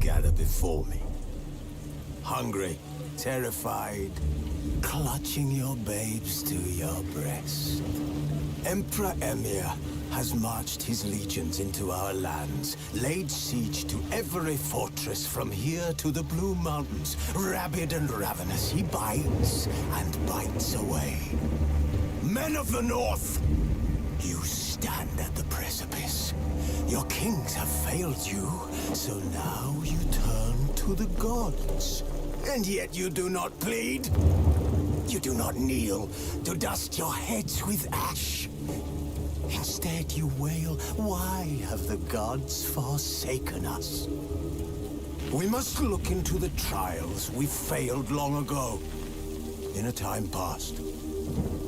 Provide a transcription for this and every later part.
gather before me. Hungry, terrified, clutching your babes to your breast. Emperor Emir has marched his legions into our lands, laid siege to every fortress from here to the Blue Mountains. Rabid and ravenous, he bites and bites away. Men of the North, you stand at the precipice. Your kings have failed you, so now you turn to the gods. And yet you do not plead. You do not kneel to dust your heads with ash. Instead you wail, why have the gods forsaken us? We must look into the trials we failed long ago. In a time past,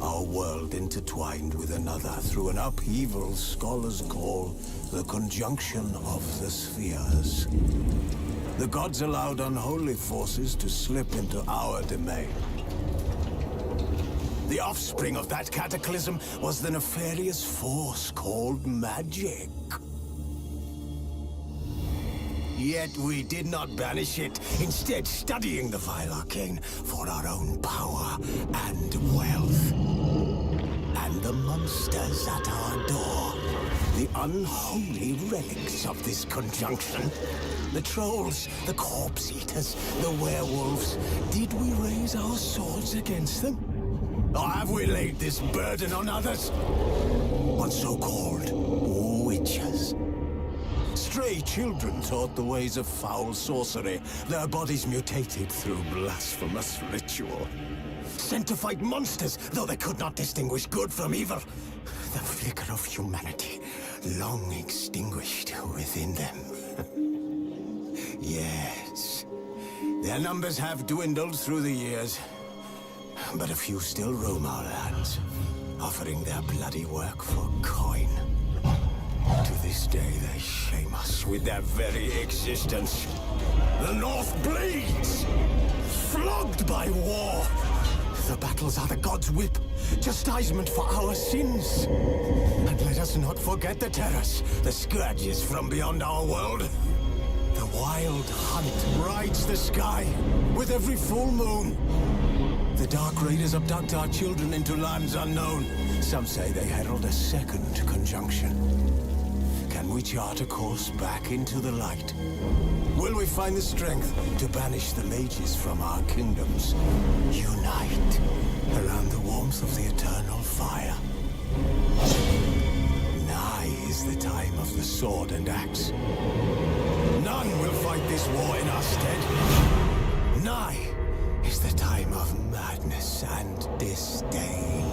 our world intertwined with another through an upheaval scholars call the conjunction of the spheres. The gods allowed unholy forces to slip into our domain. The offspring of that cataclysm was the nefarious force called magic. Yet we did not banish it, instead studying the vile arcane for our own power and wealth. And the monsters at our door, the unholy relics of this conjunction. The trolls, the corpse-eaters, the werewolves. Did we raise our swords against them? Or have we laid this burden on others? On so-called witches. Stray children taught the ways of foul sorcery, their bodies mutated through blasphemous ritual. Sent to fight monsters, though they could not distinguish good from evil. The flicker of humanity, long extinguished within them. Yes, their numbers have dwindled through the years, but a few still roam our lands, offering their bloody work for coin. To this day, they shame us with their very existence. The North bleeds, flogged by war. The battles are the gods' whip, chastisement for our sins. And let us not forget the terrors, the scourges from beyond our world. The wild hunt rides the sky with every full moon. The Dark Raiders abduct our children into lands unknown. Some say they herald a second conjunction. Can we chart a course back into the light? Will we find the strength to banish the mages from our kingdoms? Unite around the warmth of the eternal fire. Nigh is the time of the sword and axe. None will fight this war in our stead. Nigh is the time of madness and disdain.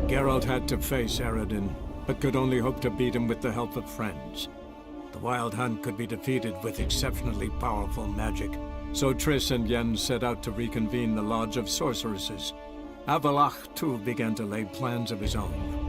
Geralt had to face Eredin, but could only hope to beat him with the help of friends. The Wild Hunt could be defeated with exceptionally powerful magic, so Triss and Yen set out to reconvene the Lodge of Sorceresses. Avalach, too, began to lay plans of his own.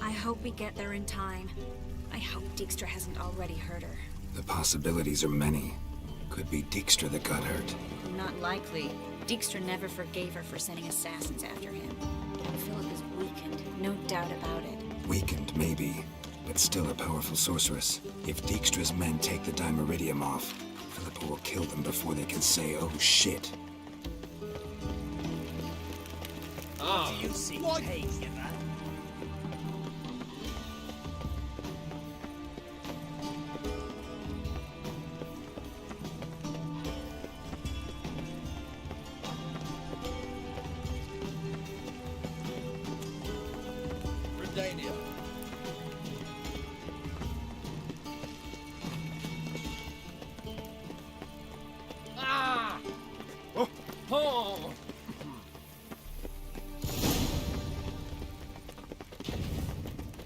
I hope we get there in time. I hope Dijkstra hasn't already hurt her. The possibilities are many. Could be Dijkstra that got hurt. Not likely. Dijkstra never forgave her for sending assassins after him. Philip is weakened, no doubt about it. Weakened, maybe, but still a powerful sorceress. If Dijkstra's men take the Dimeridium off, Philippa will kill them before they can say, oh shit. Oh, do you see what? Oh!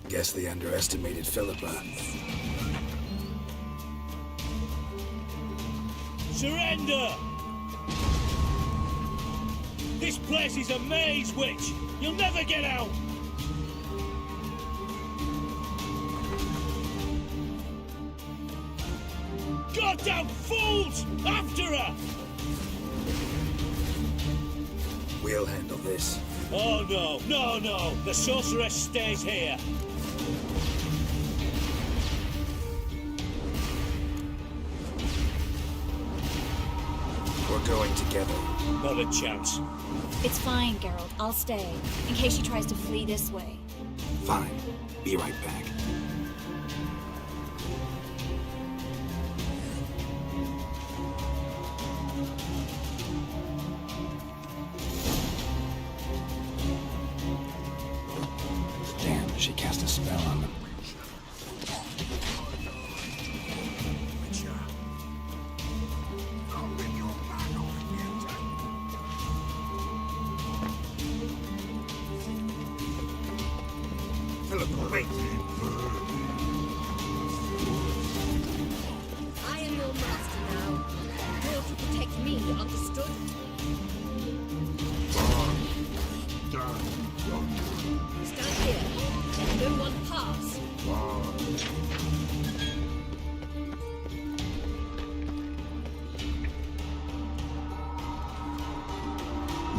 Guess they underestimated Philippa. Surrender! This place is a maze, witch! You'll never get out! Goddamn fools! After her! We'll handle this. Oh no, no, no! The sorceress stays here! We're going together. Not a chance. It's fine, Geralt. I'll stay, in case she tries to flee this way. Fine. Be right back. Damn, she cast a spell on them. Philippa, wait! I am your master now. You're to protect me, understood? Stand here. Let no one pass.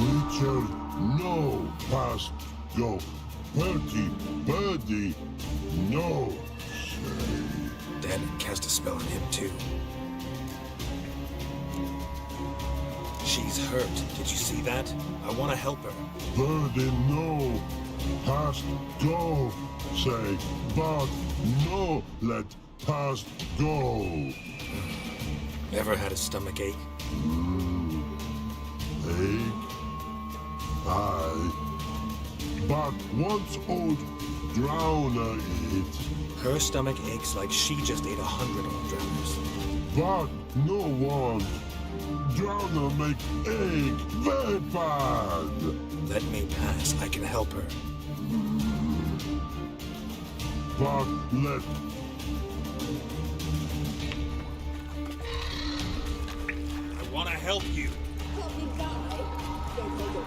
Witcher, no past go. Birdie, no. Dad cast a spell on him too. She's hurt. Did you see that? I want to help her. Birdie, no. Past go. Say, but no, let past go. Ever had a stomach ache? Ache? Aye. But once old drowner eat, Her stomach aches like she just ate 100 old drowners. but no one. Drowner make ache very bad. Let me pass. I can help her. But let I want to help you. Help me die. Don't make it.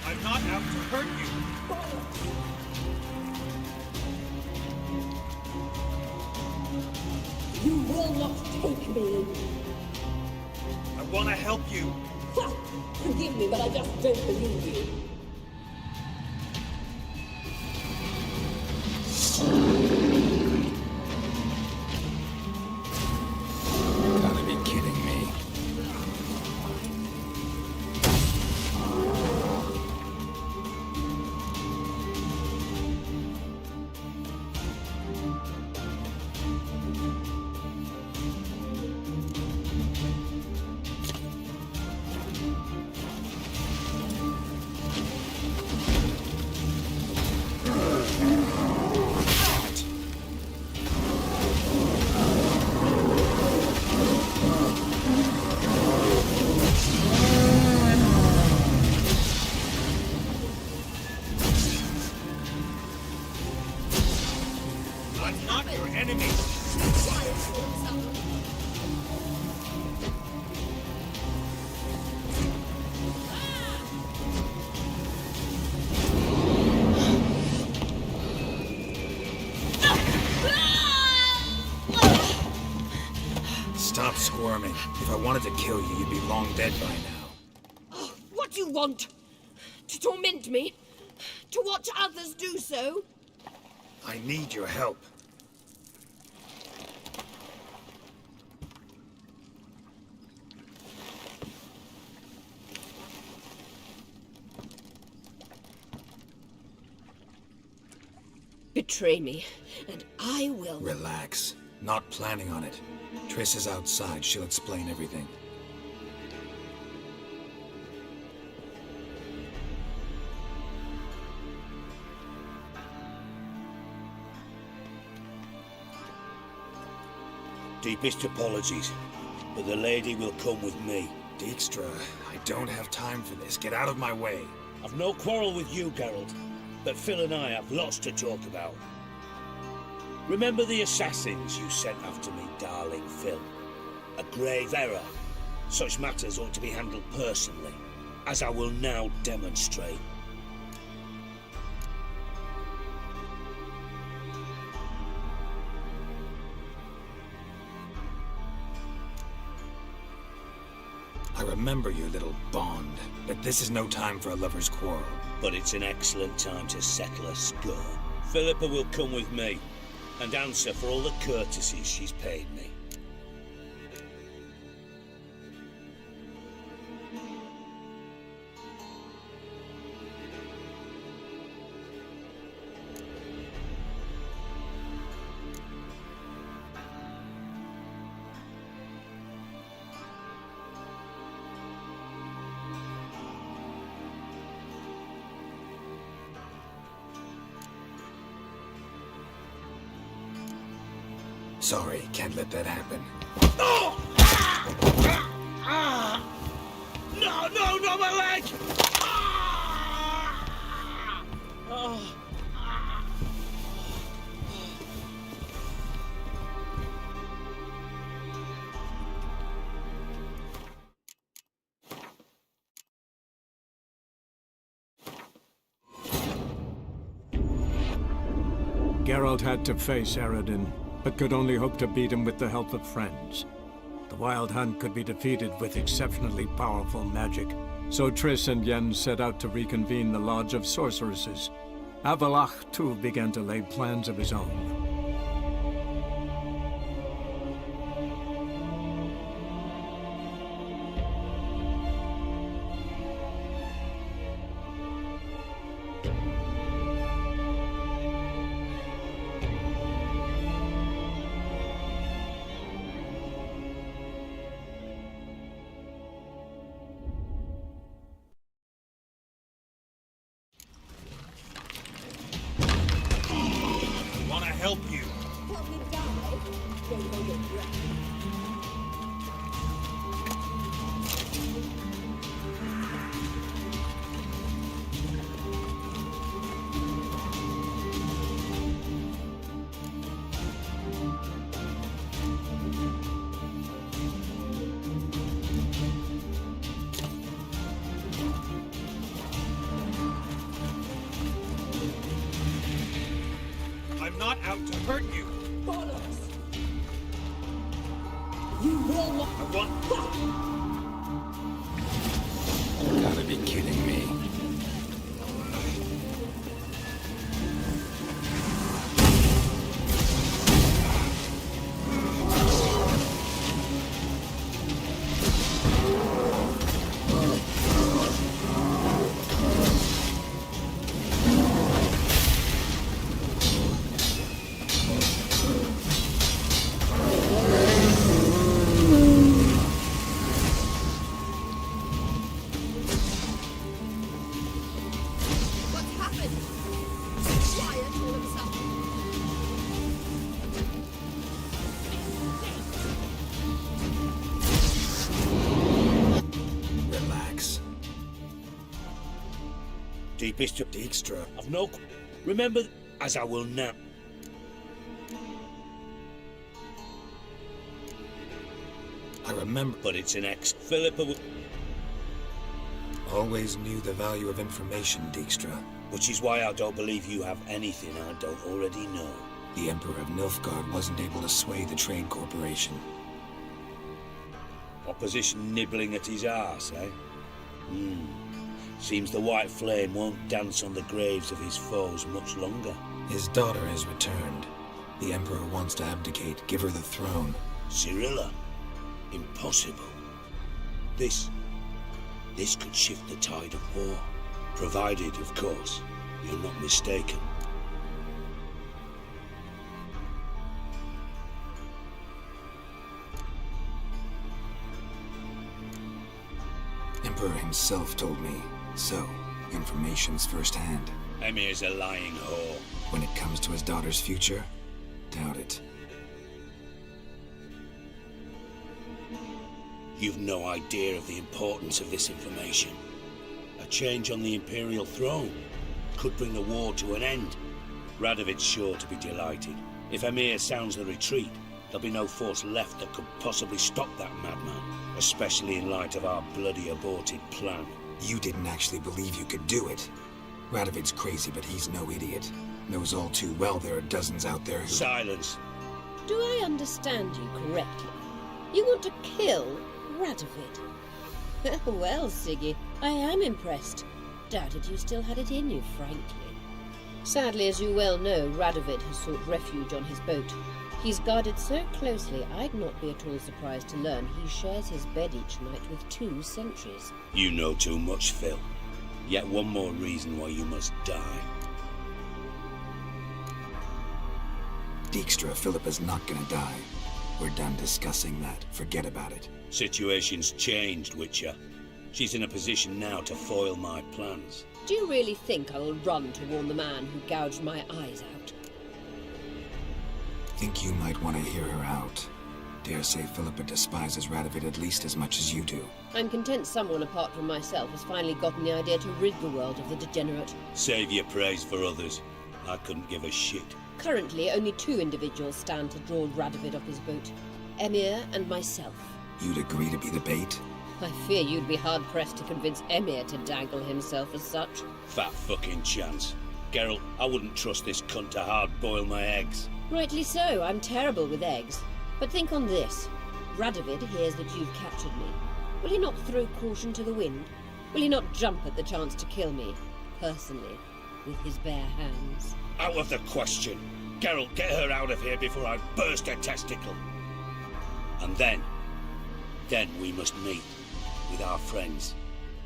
I'm not out to hurt you. You will not take me. I want to help you. Ha! Forgive me, but I just don't believe you. Gotta be kidding me. I'm not your enemy. Stop squirming. If I wanted to kill you, you'd be long dead by now. What do you want? To torment me? To watch others do so? I need your help. Betray me, and I will. Relax. Not planning on it. Triss is outside. She'll explain everything. Deepest apologies, but the lady will come with me. Dijkstra, I don't have time for this. Get out of my way. I've no quarrel with you, Geralt, but Phil and I have lots to talk about. Remember the assassins you sent after me, darling Phil? A grave error. Such matters ought to be handled personally, as I will now demonstrate. I remember your little bond, but this is no time for a lover's quarrel. But it's an excellent time to settle a score. Philippa will come with me and answer for all the courtesies she's paid me. Sorry, can't let that happen. No, my leg! Geralt had to face Eredin, but could only hope to beat him with the help of friends. The Wild Hunt could be defeated with exceptionally powerful magic, so Triss and Yen set out to reconvene the Lodge of Sorceresses. Avalach, too, began to lay plans of his own. Help you. Help me die. Don't hold your breath. I'm not out to hurt you. Bollocks! You will not. I want... Gotta be kidding me. What's happened? Quiet all of a sudden. Relax. Deepest to Dijkstra. I've no... Remember, as I will now... I remember. But it's an ex... Philippa will... Always knew the value of information, Dijkstra. Which is why I don't believe you have anything I don't already know. The Emperor of Nilfgaard wasn't able to sway the Trade Corporation. Opposition nibbling at his arse, eh? Seems the White Flame won't dance on the graves of his foes much longer. His daughter has returned. The Emperor wants to abdicate, give her the throne. Cyrilla? Impossible. This could shift the tide of war. Provided, of course, you're not mistaken. Emperor himself told me. So, information's firsthand. Emir's a lying whore. When it comes to his daughter's future, doubt it. You've no idea of the importance of this information. A change on the Imperial throne could bring the war to an end. Radovid's sure to be delighted. If Emir sounds the retreat, there'll be no force left that could possibly stop that madman, especially in light of our bloody aborted plan. You didn't actually believe you could do it. Radovid's crazy, but he's no idiot. Knows all too well there are dozens out there who... Silence! Do I understand you correctly? You want to kill Radovid? Well, Siggy, I am impressed. Doubted you still had it in you, frankly. Sadly, as you well know, Radovid has sought refuge on his boat. He's guarded so closely, I'd not be at all surprised to learn he shares his bed each night with 2 sentries. You know too much, Phil. Yet one more reason why you must die. Dijkstra, Philippa's not gonna die. We're done discussing that. Forget about it. Situation's changed, Witcher. She's in a position now to foil my plans. Do you really think I will run to warn the man who gouged my eyes out? Think you might want to hear her out. Dare say Philippa despises Radovid at least as much as you do. I'm content someone apart from myself has finally gotten the idea to rid the world of the degenerate. Save your praise for others. I couldn't give a shit. Currently, only 2 individuals stand to draw Radovid off his boat. Emir and myself. You'd agree to be the bait? I fear you'd be hard-pressed to convince Emir to dangle himself as such. Fat fucking chance. Geralt, I wouldn't trust this cunt to hard-boil my eggs. Rightly so, I'm terrible with eggs. But think on this. Radovid hears that you've captured me. Will he not throw caution to the wind? Will he not jump at the chance to kill me, personally, with his bare hands? Out of the question. Geralt, get her out of here before I burst a testicle. And then we must meet with our friends.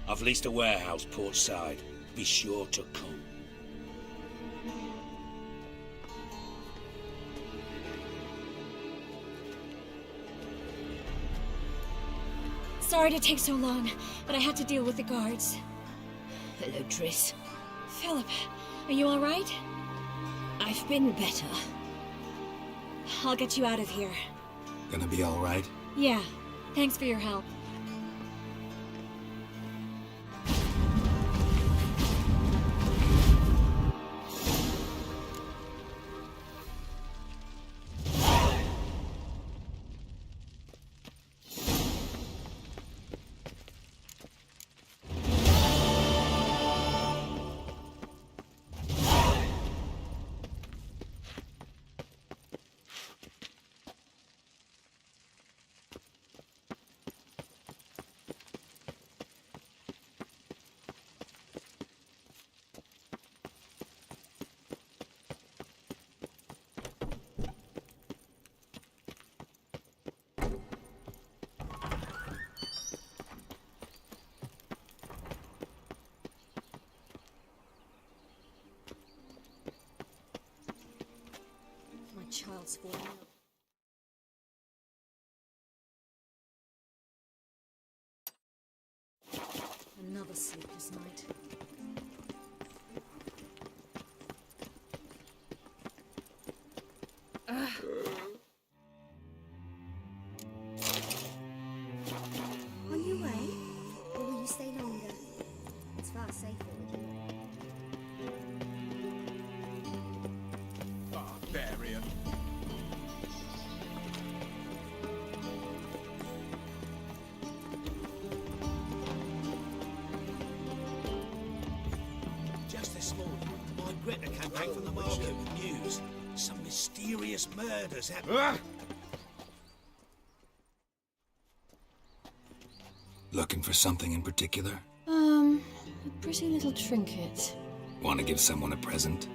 I've leased a warehouse port side. Be sure to come. Sorry to take so long, but I had to deal with the guards. Hello, Triss. Philip, are you all right? I've been better. I'll get you out of here. Gonna be all right? Yeah, thanks for your help. Child's falling out. Another sleepless night. On your way? Or will you stay longer? It's far safer with you. Barbarian. Just this morning, my Greta came back from the market with news. Some mysterious murders happened. Looking for something in particular? A pretty little trinket. Want to give someone a present?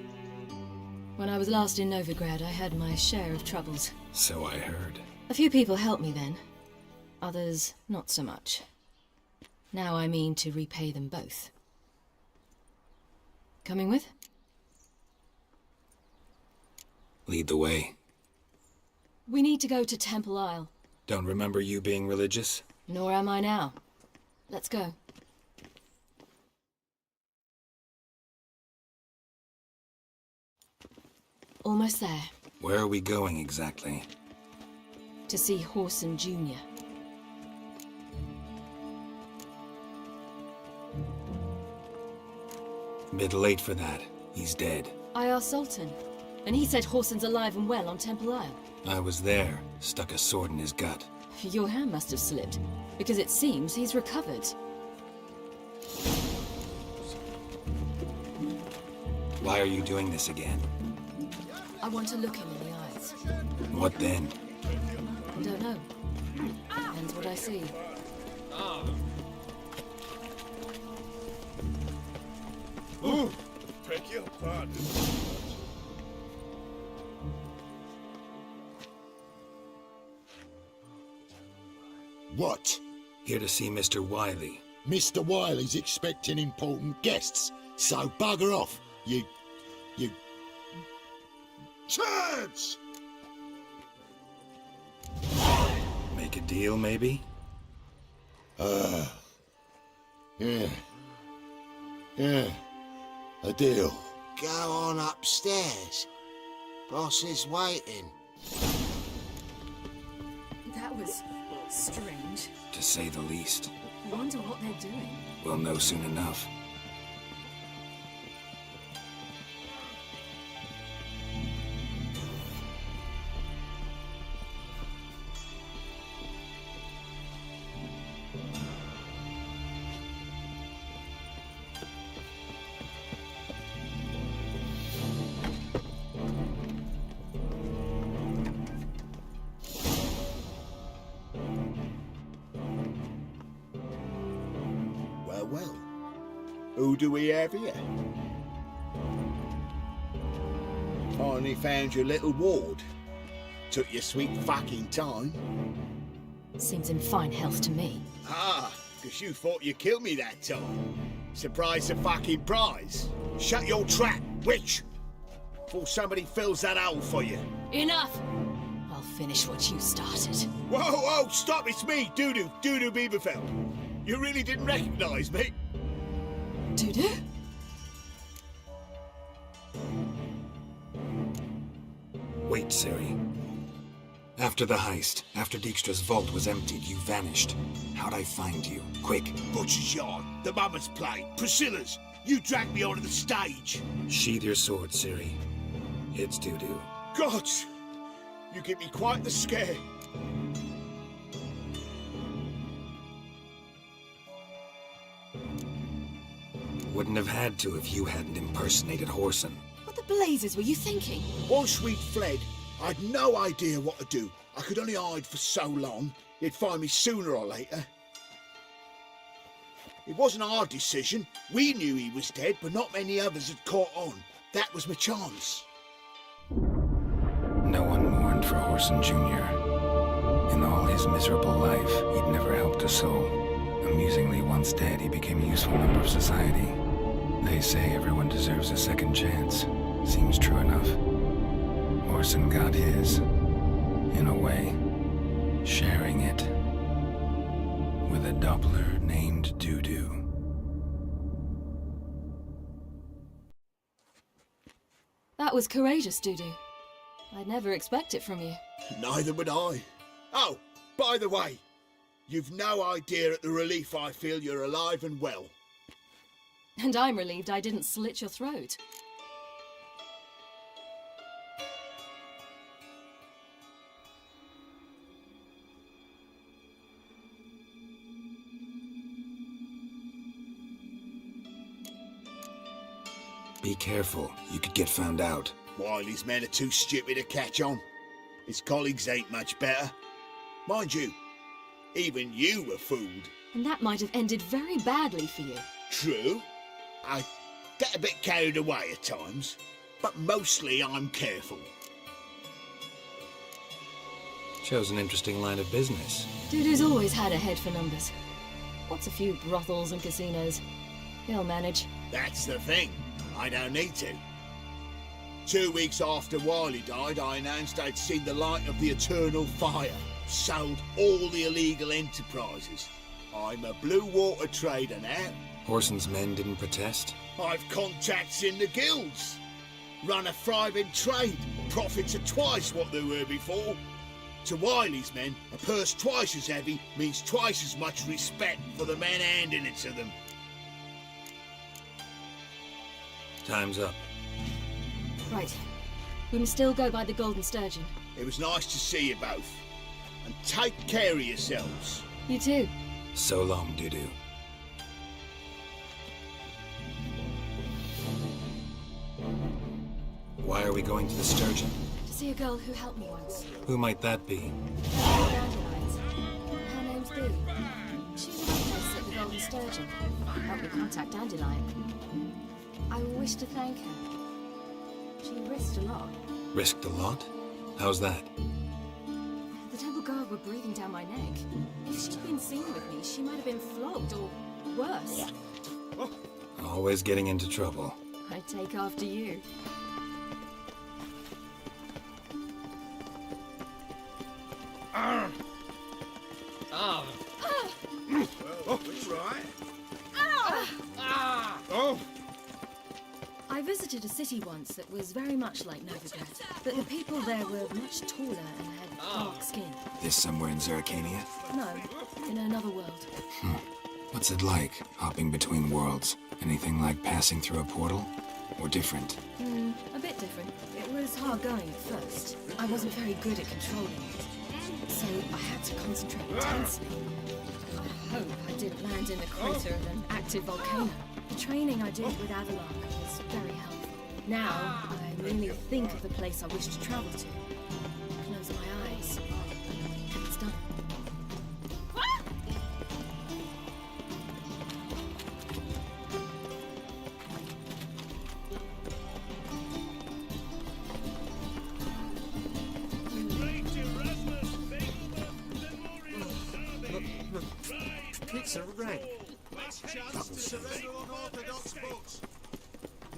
When I was last in Novigrad, I had my share of troubles. So I heard. A few people helped me then. Others, not so much. Now I mean to repay them both. Coming with? Lead the way. We need to go to Temple Isle. Don't remember you being religious? Nor am I now. Let's go. Almost there. Where are we going exactly? To see Horson Jr. Bit late for that. He's dead. I asked Sultan, and he said Horson's alive and well on Temple Isle. I was there. Stuck a sword in his gut. Your hand must have slipped, because it seems he's recovered. Why are you doing this again? I want to look him in the eyes. What then? I don't know. Depends what I see. Ooh, beg your pardon. What? Here to see Mr. Wiley. Mr. Wiley's expecting important guests, so bugger off, you turds! Make a deal, maybe? Yeah. A deal. Go on upstairs. Boss is waiting. That was strange. To say the least. I wonder what they're doing. We'll know soon enough. Well, who do we have here? Finally found your little ward. Took your sweet fucking time. Seems in fine health to me. Ah, because you thought you killed me that time. Surprise the fucking prize. Shut your trap, witch! Before somebody fills that hole for you. Enough! I'll finish what you started. Whoa, stop, it's me, Dudu Bieberfeld. You really didn't recognize me? Dudu? Wait, Ciri. After the heist, after Dijkstra's vault was emptied, you vanished. How'd I find you? Quick. Butcher's Yard, the Mama's Plate, Priscilla's. You dragged me onto the stage. Sheathe your sword, Ciri. It's Dudu. Gods! You give me quite the scare. Wouldn't have had to if you hadn't impersonated Whoreson. What the blazes were you thinking? Once we'd fled, I'd no idea what to do. I could only hide for so long. He'd find me sooner or later. It wasn't our decision. We knew he was dead, but not many others had caught on. That was my chance. No one mourned for Whoreson Jr. In all his miserable life, he'd never helped a soul. Amusingly, once dead, he became a useful member of society. They say everyone deserves a second chance. Seems true enough. Whoreson got his, in a way, sharing it with a Doppler named Dudu. That was courageous, Dudu. I'd never expect it from you. Neither would I. Oh, by the way, you've no idea at the relief I feel you're alive and well. And I'm relieved I didn't slit your throat. Be careful, you could get found out. Wiley's men are too stupid to catch on. His colleagues ain't much better. Mind you, even you were fooled. And that might have ended very badly for you. True. I get a bit carried away at times, but mostly I'm careful. Shows an interesting line of business. Dudu's always had a head for numbers. What's a few brothels and casinos? He'll manage. That's the thing. I don't need to. 2 weeks after Wiley died, I announced I'd seen the light of the eternal fire. Sold all the illegal enterprises. I'm a blue water trader now. Whoreson's men didn't protest? I've contacts in the guilds. Run a thriving trade. Profits are twice what they were before. To Wiley's men, a purse twice as heavy means twice as much respect for the men handing it to them. Time's up. Right. We must still go by the Golden Sturgeon. It was nice to see you both. And take care of yourselves. You too. So long, Dudu. Why are we going to the Sturgeon? To see a girl who helped me once. Who might that be? Dandelions. Her name's Bee. She was a waitress at the Golden Sturgeon. Helped me contact Dandelion. I wish to thank her. She risked a lot. Risked a lot? How's that? The Temple Guard were breathing down my neck. If she'd been seen with me, she might have been flogged or worse. Always getting into trouble. I take after you. I visited a city once that was very much like Novigrad, but the people there were much taller and had dark skin. This somewhere in Zeracania? No, in another world. What's it like, hopping between worlds? Anything like passing through a portal? Or different? A bit different. It was hard going at first. I wasn't very good at controlling it, so I had to concentrate intensely. I hope I didn't land in the crater of an active volcano. The training I did with Avalok was very helpful. Now, I merely think of the place I wish to travel to. Close my eyes. And it's done. It's a rank. Last chance to surrender on Orthodox books.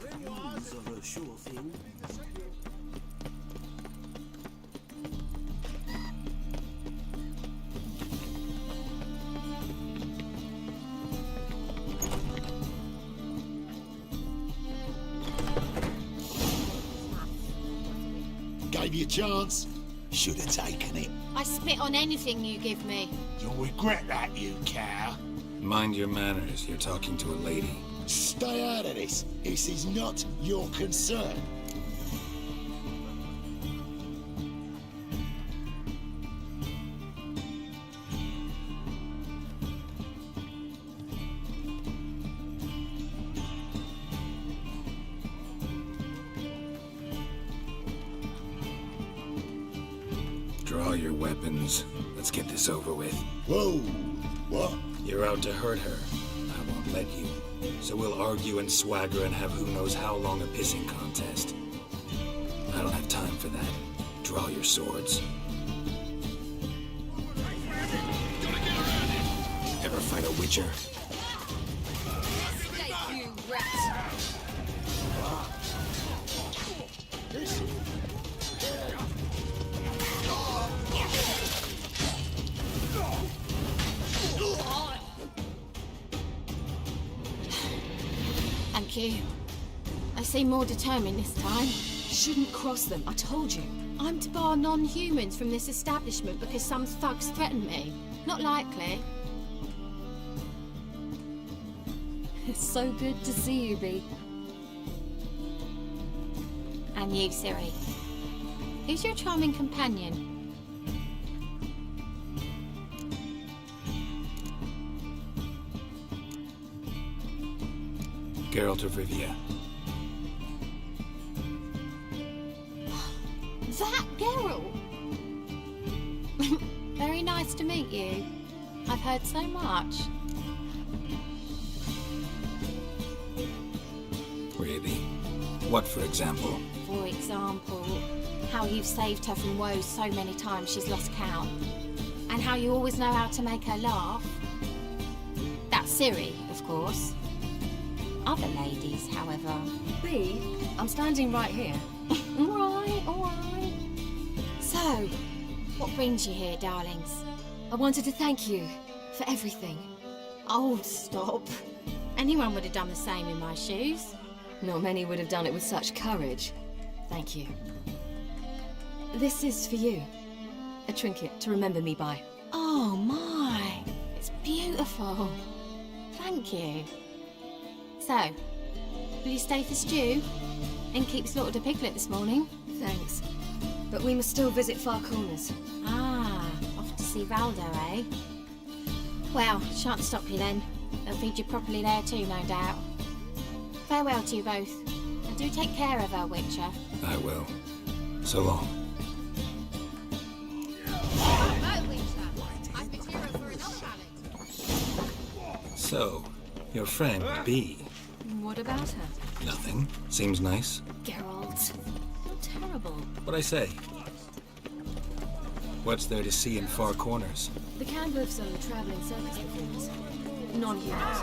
These are a sure thing. Gave you a chance. Should have taken it. I spit on anything you give me. You'll regret that, you cow. Mind your manners, you're talking to a lady. Stay out of this. This is not your concern. Draw your weapons. Let's get this over with. Whoa! What? You're out to hurt her. I won't let you. So we'll argue and swagger and have who knows how long a pissing contest. I don't have time for that. Draw your swords. Ever fight a witcher? Escape, you rat! Thank you. I seem more determined this time. Shouldn't cross them, I told you. I'm to bar non-humans from this establishment because some thugs threaten me. Not likely. It's so good to see you, Bee. And you, Siri. Who's your charming companion? Geralt of Rivia. That Geralt! Very nice to meet you. I've heard so much. Really? What, for example? For example, how you've saved her from woes so many times she's lost count. And how you always know how to make her laugh. That's Siri, of course. Other ladies, however. Bee, I'm standing right here. Alright, alright. So, what brings you here, darlings? I wanted to thank you for everything. Oh, stop. Anyone would have done the same in my shoes. Not many would have done it with such courage. Thank you. This is for you. A trinket to remember me by. Oh my, it's beautiful. Thank you. So, Will you stay for stew? And keep slaughtered a piglet this morning? Thanks. But we must still visit Far Corners. Ah, off to see Valdo, eh? Well, shan't stop you then. They'll feed you properly there too, no doubt. Farewell to you both. And do take care of our Witcher. I will. So long. So, your friend, B. What about her? Nothing. Seems nice. Geralt. You're terrible. What'd I say? What's there to see in Far Corners? The Cambridges are travelling circus performers. Non-humans.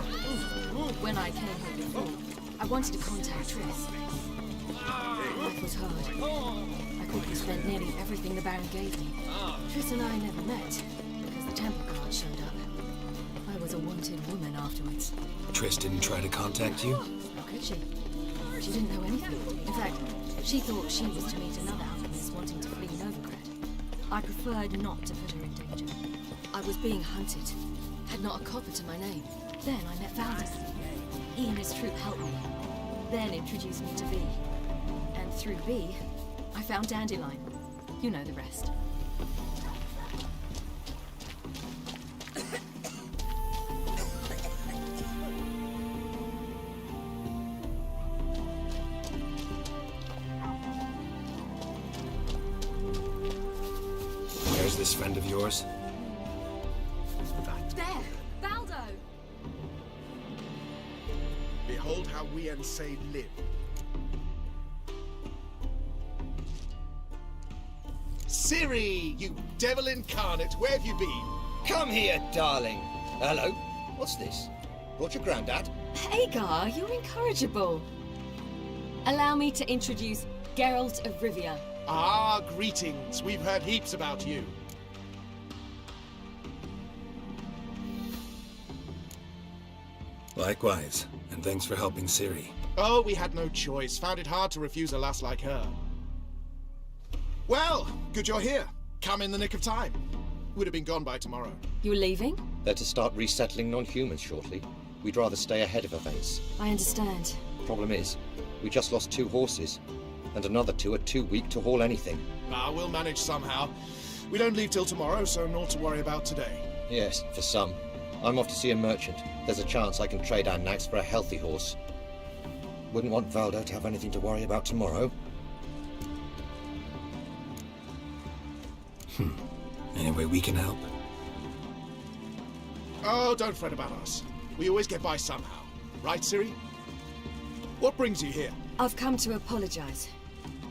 When I came here before, I wanted to contact Triss. Life was hard. I quickly spent nearly everything the Baron gave me. Triss and I never met, because the temple guard showed up. I was a wanted woman afterwards. Triss didn't try to contact you? How could she? She didn't know anything. In fact, she thought she was to meet another alchemist wanting to flee Novigrad. I preferred not to put her in danger. I was being hunted. Had not a copper to my name. Then I met Valdo. He and his troop helped me. Then introduced me to B. And through B, I found Dandelion. You know the rest. Where's this friend of yours? There! Valdo! Behold how we Ensei live. Ciri, you devil incarnate, where have you been? Come here, darling. Hello. What's this? Brought your granddad? Hagar, you're incorrigible. Allow me to introduce Geralt of Rivia. Ah, greetings. We've heard heaps about you. Likewise, and thanks for helping Ciri. Oh, we had no choice. Found it hard to refuse a lass like her. Well, good you're here. Come in the nick of time. Would have been gone by tomorrow. You're leaving? They're to start resettling non-humans shortly. We'd rather stay ahead of events. I understand. Problem is, we just lost 2 horses, and another 2 are too weak to haul anything. Ah, we'll manage somehow. We don't leave till tomorrow, so naught to worry about today. Yes, for some. I'm off to see a merchant. There's a chance I can trade our nags for a healthy horse. Wouldn't want Valdo to have anything to worry about tomorrow. Any way we can help? Oh, don't fret about us. We always get by somehow. Right, Ciri? What brings you here? I've come to apologize.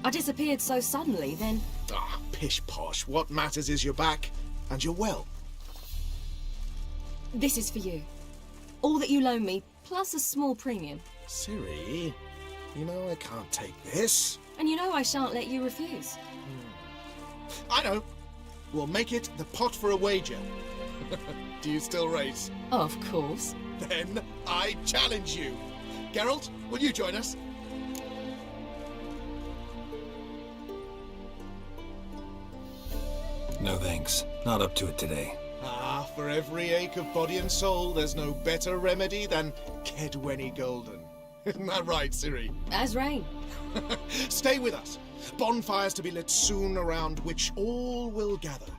I disappeared so suddenly, then... Ah, pish-posh. What matters is you're back, and you're well. This is for you. All that you loan me, plus a small premium. Ciri, you know I can't take this. And you know I shan't let you refuse. I know. We'll make it the pot for a wager. Do you still race? Of course. Then I challenge you. Geralt, will you join us? No thanks. Not up to it today. Ah, for every ache of body and soul, there's no better remedy than Kedwenny Golden. Isn't that right, Ciri? As rain. Stay with us. Bonfires to be lit soon around which all will gather.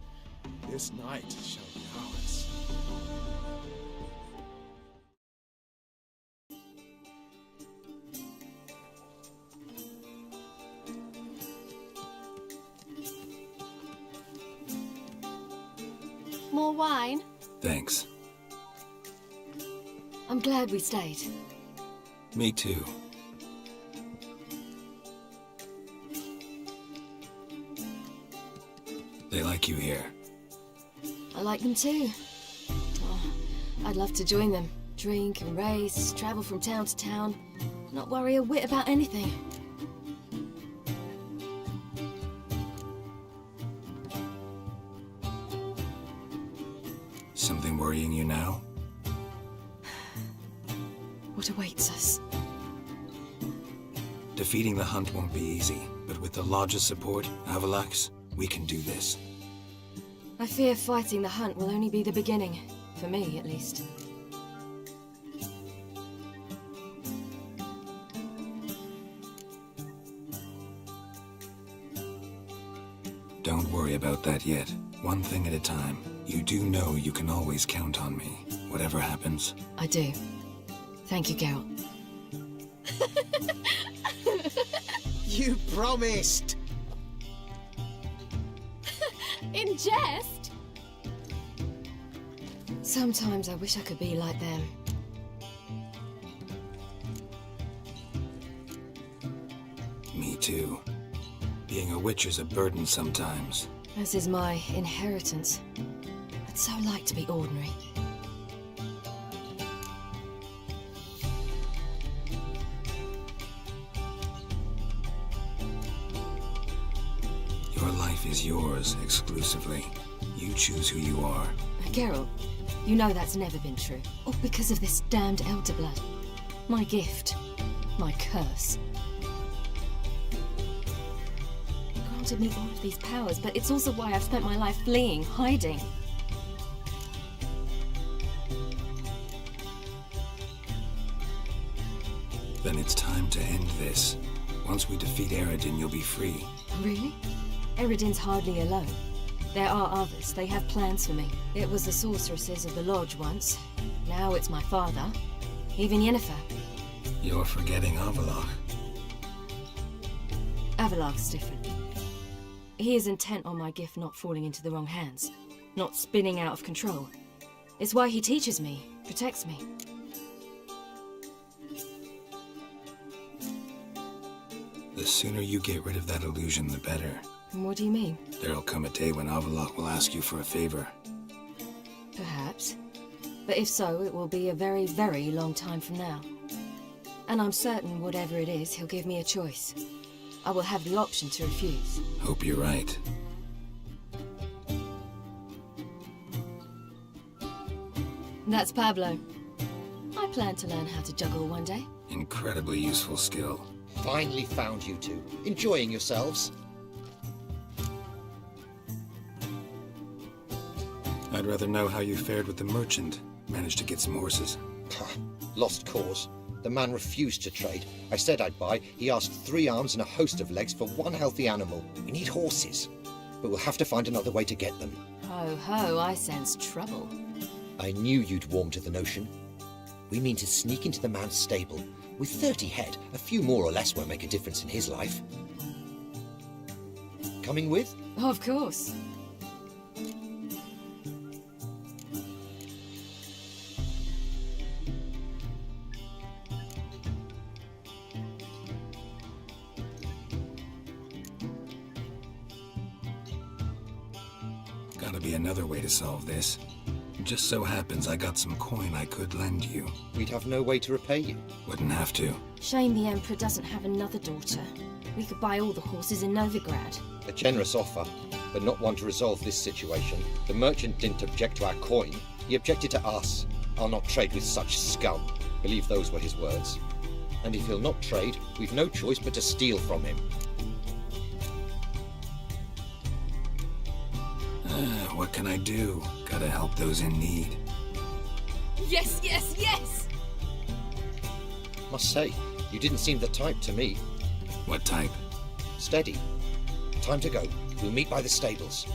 This night shall be ours. More wine? Thanks. I'm glad we stayed. Me too. They like you here. I like them too. Oh, I'd love to join them. Drink and race, travel from town to town. Not worry a whit about anything. Something worrying you now? What awaits us? Defeating the hunt won't be easy, but with the Lodge's support, Avalax, we can do this. I fear fighting the hunt will only be the beginning. For me, at least. about that yet. One thing at a time. You do know you can always count on me, whatever happens. I do. Thank you, Geralt. You promised! In jest? Sometimes I wish I could be like them. Me too. Being a witch is a burden sometimes. As is my inheritance. I'd so like to be ordinary. Your life is yours exclusively. You choose who you are. Geralt, you know that's never been true. All because of this damned Elder Blood. My gift. My curse. Granted me all of these powers, but it's also why I've spent my life fleeing, hiding. Then it's time to end this. Once we defeat Eredin, you'll be free. Really? Eredin's hardly alone. There are others. They have plans for me. It was the sorceresses of the Lodge once. Now it's my father. Even Yennefer. You're forgetting Avalok. Avalok's different. He is intent on my gift not falling into the wrong hands. Not spinning out of control. It's why he teaches me, protects me. The sooner you get rid of that illusion, the better. What do you mean? There'll come a day when Avalok will ask you for a favor. Perhaps. But if so, it will be a very, very long time from now. And I'm certain whatever it is, he'll give me a choice. I will have the option to refuse. Hope you're right. That's Pablo. I plan to learn how to juggle one day. Incredibly useful skill. Finally found you two. Enjoying yourselves? I'd rather know how you fared with the merchant. Managed to get some horses. Lost cause. The man refused to trade. I said I'd buy. He asked 3 arms and a host of legs for one healthy animal. We need horses. But we'll have to find another way to get them. Ho ho, I sense trouble. I knew you'd warm to the notion. We mean to sneak into the man's stable. With 30 head, a few more or less won't make a difference in his life. Coming with? Of course. Gotta be another way to solve this. Just so happens I got some coin I could lend you. We'd have no way to repay you. Wouldn't have to. Shame the Emperor doesn't have another daughter. We could buy all the horses in Novigrad. A generous offer, but not one to resolve this situation. The merchant didn't object to our coin. He objected to us. I'll not trade with such scum. Believe those were his words. And if he'll not trade, we've no choice but to steal from him. What can I do? Gotta help those in need. Yes, yes, yes! Must say, you didn't seem the type to me. What type? Steady. Time to go. We'll meet by the stables.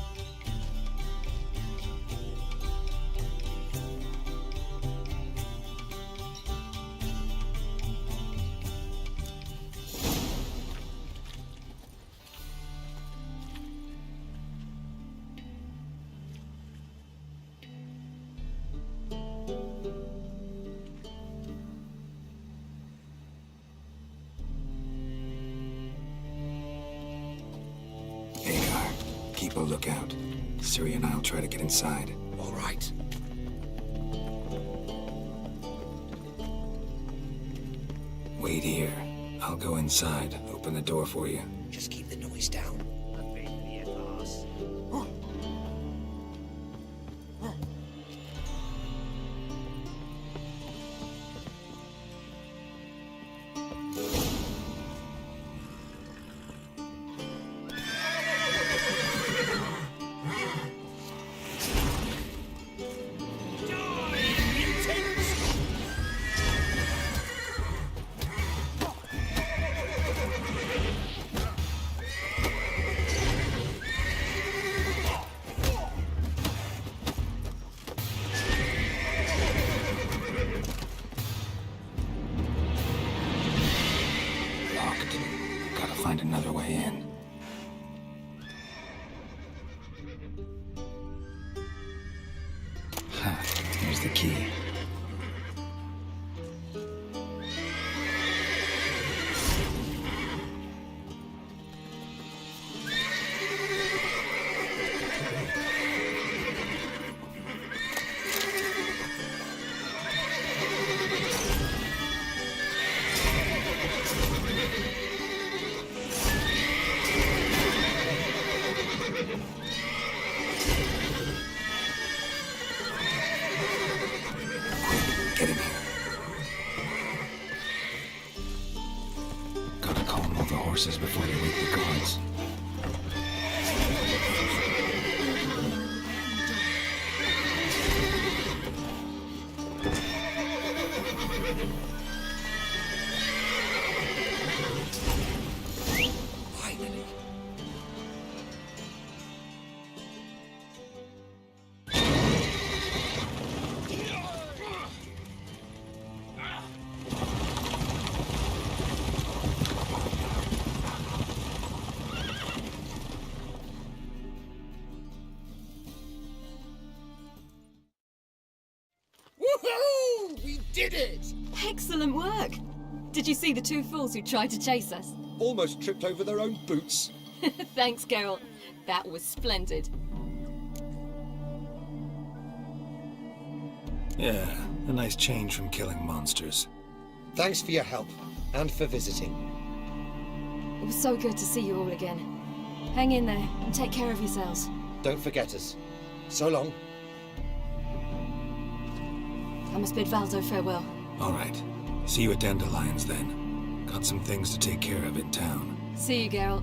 Keep a lookout. Ciri and I'll try to get inside. All right. Wait here. I'll go inside. Open the door for you. Just keep the noise down. Here's the key. Get in here. Gotta calm all the horses before they wake the guards. Finally. Woohoo! We did it! Excellent work! Did you see the two fools who tried to chase us? Almost tripped over their own boots. Thanks, Geralt. That was splendid. Yeah, a nice change from killing monsters. Thanks for your help, and for visiting. It was so good to see you all again. Hang in there, and take care of yourselves. Don't forget us. So long. I must bid Valdo farewell. All right. See you at Dandelions then. Got some things to take care of in town. See you, Geralt.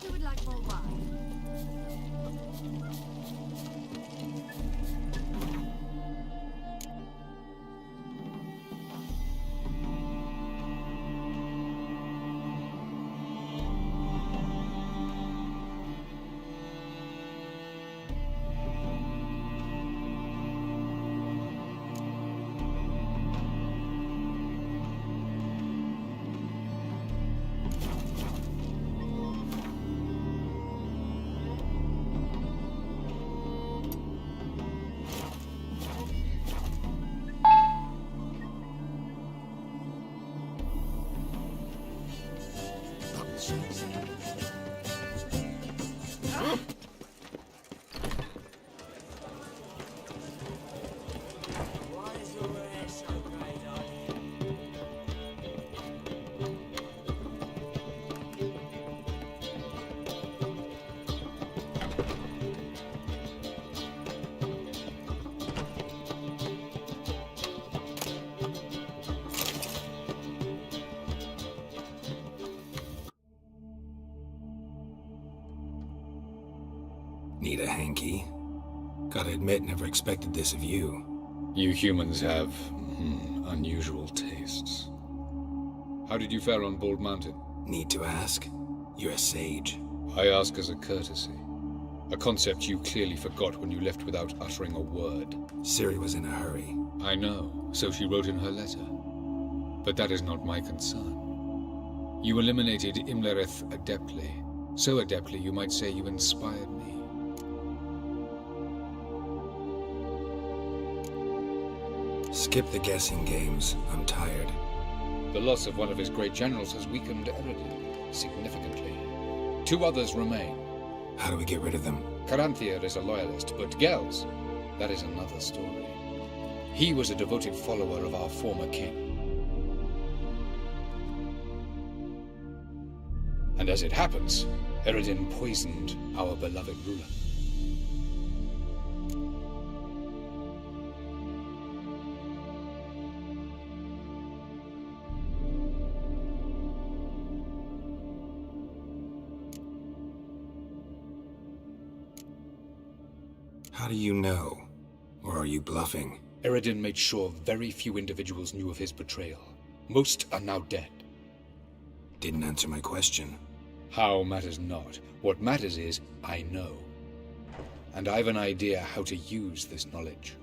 Who would like more wine? Need a hanky? Gotta admit, never expected this of you. You humans have unusual tastes. How did you fare on Bald Mountain? Need to ask? You're a sage. I ask as a courtesy. A concept you clearly forgot when you left without uttering a word. Ciri was in a hurry. I know, so she wrote in her letter. But that is not my concern. You eliminated Imlerith adeptly. So adeptly you might say you inspired me. Skip the guessing games. I'm tired. The loss of one of his great generals has weakened Eredin significantly. 2 others remain. How do we get rid of them? Caranthir is a loyalist, but Gels, that is another story. He was a devoted follower of our former king. And as it happens, Eredin poisoned our beloved ruler. How do you know? Or are you bluffing? Eredin made sure very few individuals knew of his betrayal. Most are now dead. Didn't answer my question. How matters not. What matters is, I know. And I've an idea how to use this knowledge.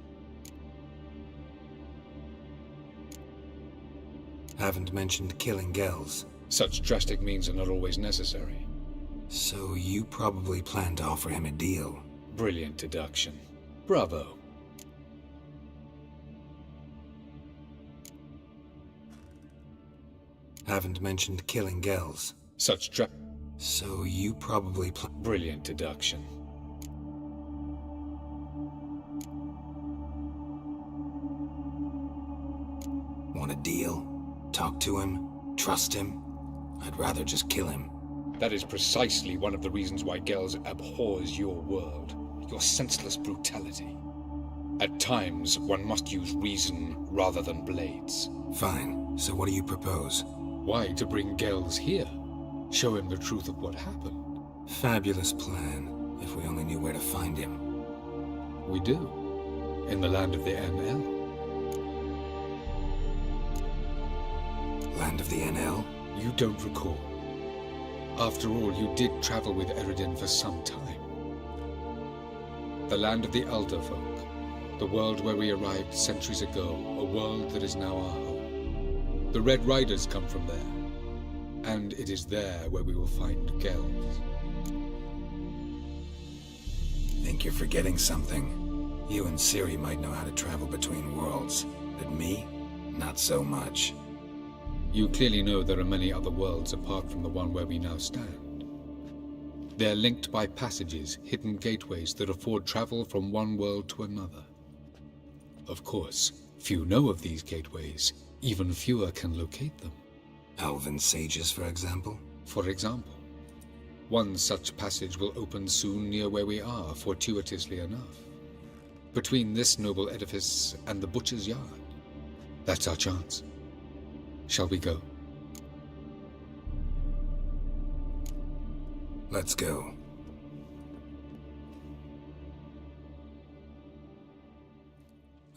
Haven't mentioned killing Gels. Such drastic means are not always necessary. So you probably plan to offer him a deal. Brilliant deduction. Bravo. Haven't mentioned killing Gels. So you probably Brilliant deduction. Want a deal? Talk to him? Trust him? I'd rather just kill him. That is precisely one of the reasons why Gels abhors your world. Your senseless brutality. At times, one must use reason rather than blades. Fine. So what do you propose? Why to bring Gels here? Show him the truth of what happened. Fabulous plan, if we only knew where to find him. We do. In the land of the NL. Land of the NL? You don't recall. After all, you did travel with Eredin for some time. The land of the Elder Folk. The world where we arrived centuries ago. A world that is now our home. The Red Riders come from there. And it is there where we will find Gels. Think you're forgetting something. You and Ciri might know how to travel between worlds, but me? Not so much. You clearly know there are many other worlds apart from the one where we now stand. They're linked by passages, hidden gateways that afford travel from one world to another. Of course, few know of these gateways. Even fewer can locate them. Elven sages, for example? For example. One such passage will open soon near where we are, fortuitously enough. Between this noble edifice and the butcher's yard. That's our chance. Shall we go? Let's go.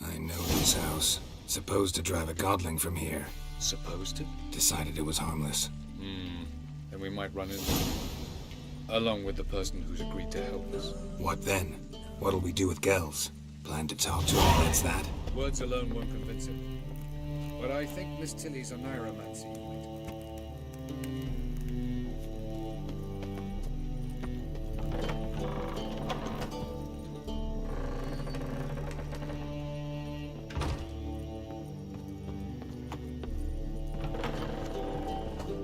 I know this house. Supposed to drive a godling from here. Supposed to? Decided it was harmless. Then we might run into him. Along with the person who's agreed to help us. What then? What'll we do with Gels? Plan to talk to him, that's that? Words alone won't convince him. But I think Miss Tilly's a Niromancy point.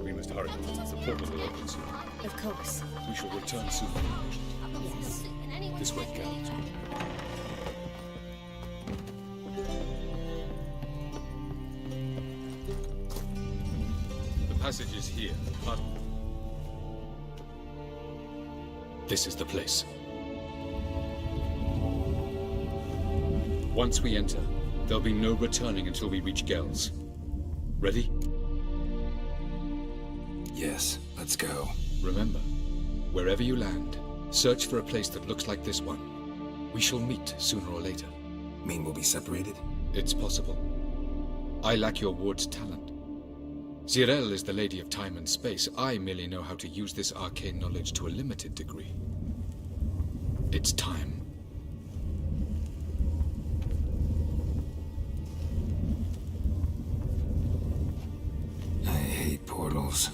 We must hurry. The portal will open soon. Of course. We shall return soon. Yes. This way, Geralt. The passage is here. This is the place. Once we enter, there'll be no returning until we reach Gels. Ready? Yes, let's go. Remember, wherever you land, search for a place that looks like this one. We shall meet sooner or later. Mean we'll be separated? It's possible. I lack your ward's talent. Zirel is the lady of time and space. I merely know how to use this arcane knowledge to a limited degree. It's time. I hate portals.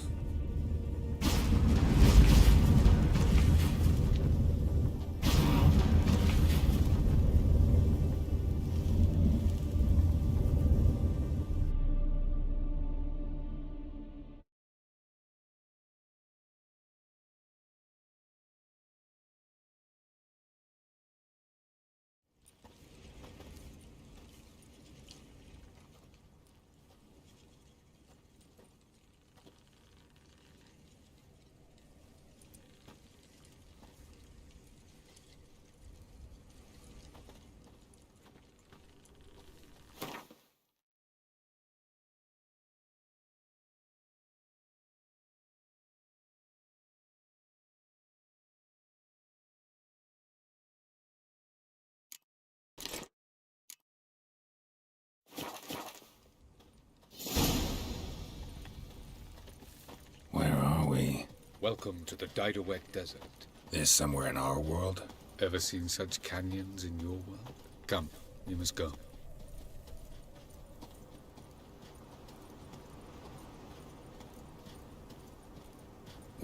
Where are we? Welcome to the Didowet Desert. This somewhere in our world? Ever seen such canyons in your world? Come, we must go.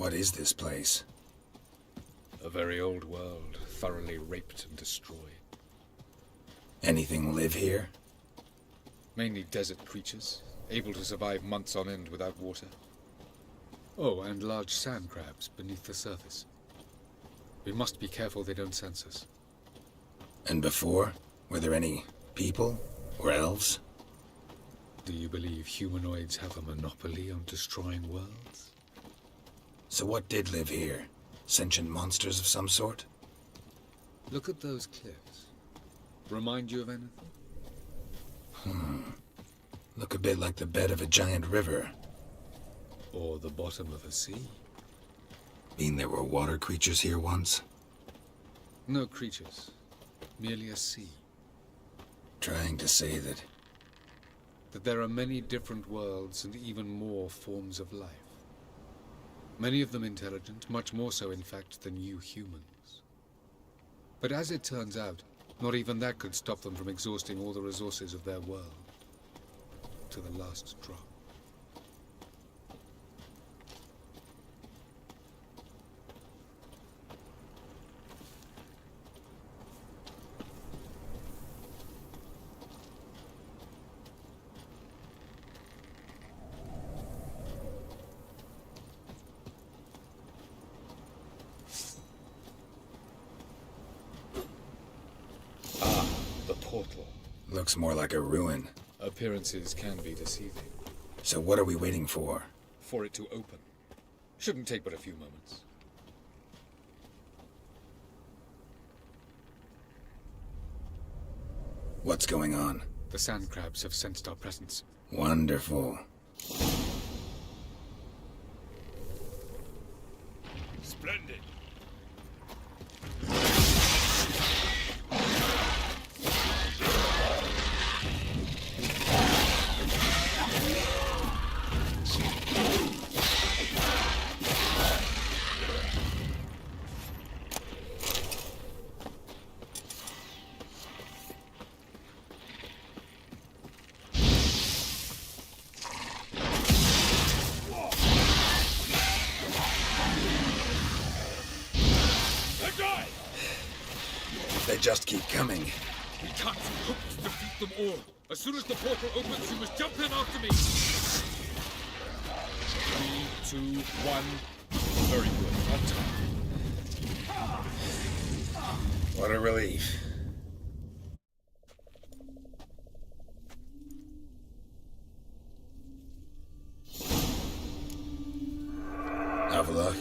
What is this place? A very old world, thoroughly raped and destroyed. Anything live here? Mainly desert creatures, able to survive months on end without water. Oh, and large sand crabs beneath the surface. We must be careful they don't sense us. And before? Were there any people? Or elves? Do you believe humanoids have a monopoly on destroying worlds? So what did live here? Sentient monsters of some sort? Look at those cliffs. Remind you of anything? Look a bit like the bed of a giant river. Or the bottom of a sea. Mean there were water creatures here once? No creatures. Merely a sea. Trying to say that there are many different worlds and even more forms of life. Many of them intelligent, much more so in fact than you humans. But as it turns out, not even that could stop them from exhausting all the resources of their world. To the last drop. The portal. looks more like a ruin. Appearances can be deceiving. So what are we waiting for? For it to open. Shouldn't take but a few moments. What's going on? The sand crabs have sensed our presence. Wonderful. Splendid. They just keep coming. We can't hope to defeat them all. As soon as the portal opens, you must jump in after me. 3, 2, 1. Very good. On time. What a relief. Have a look.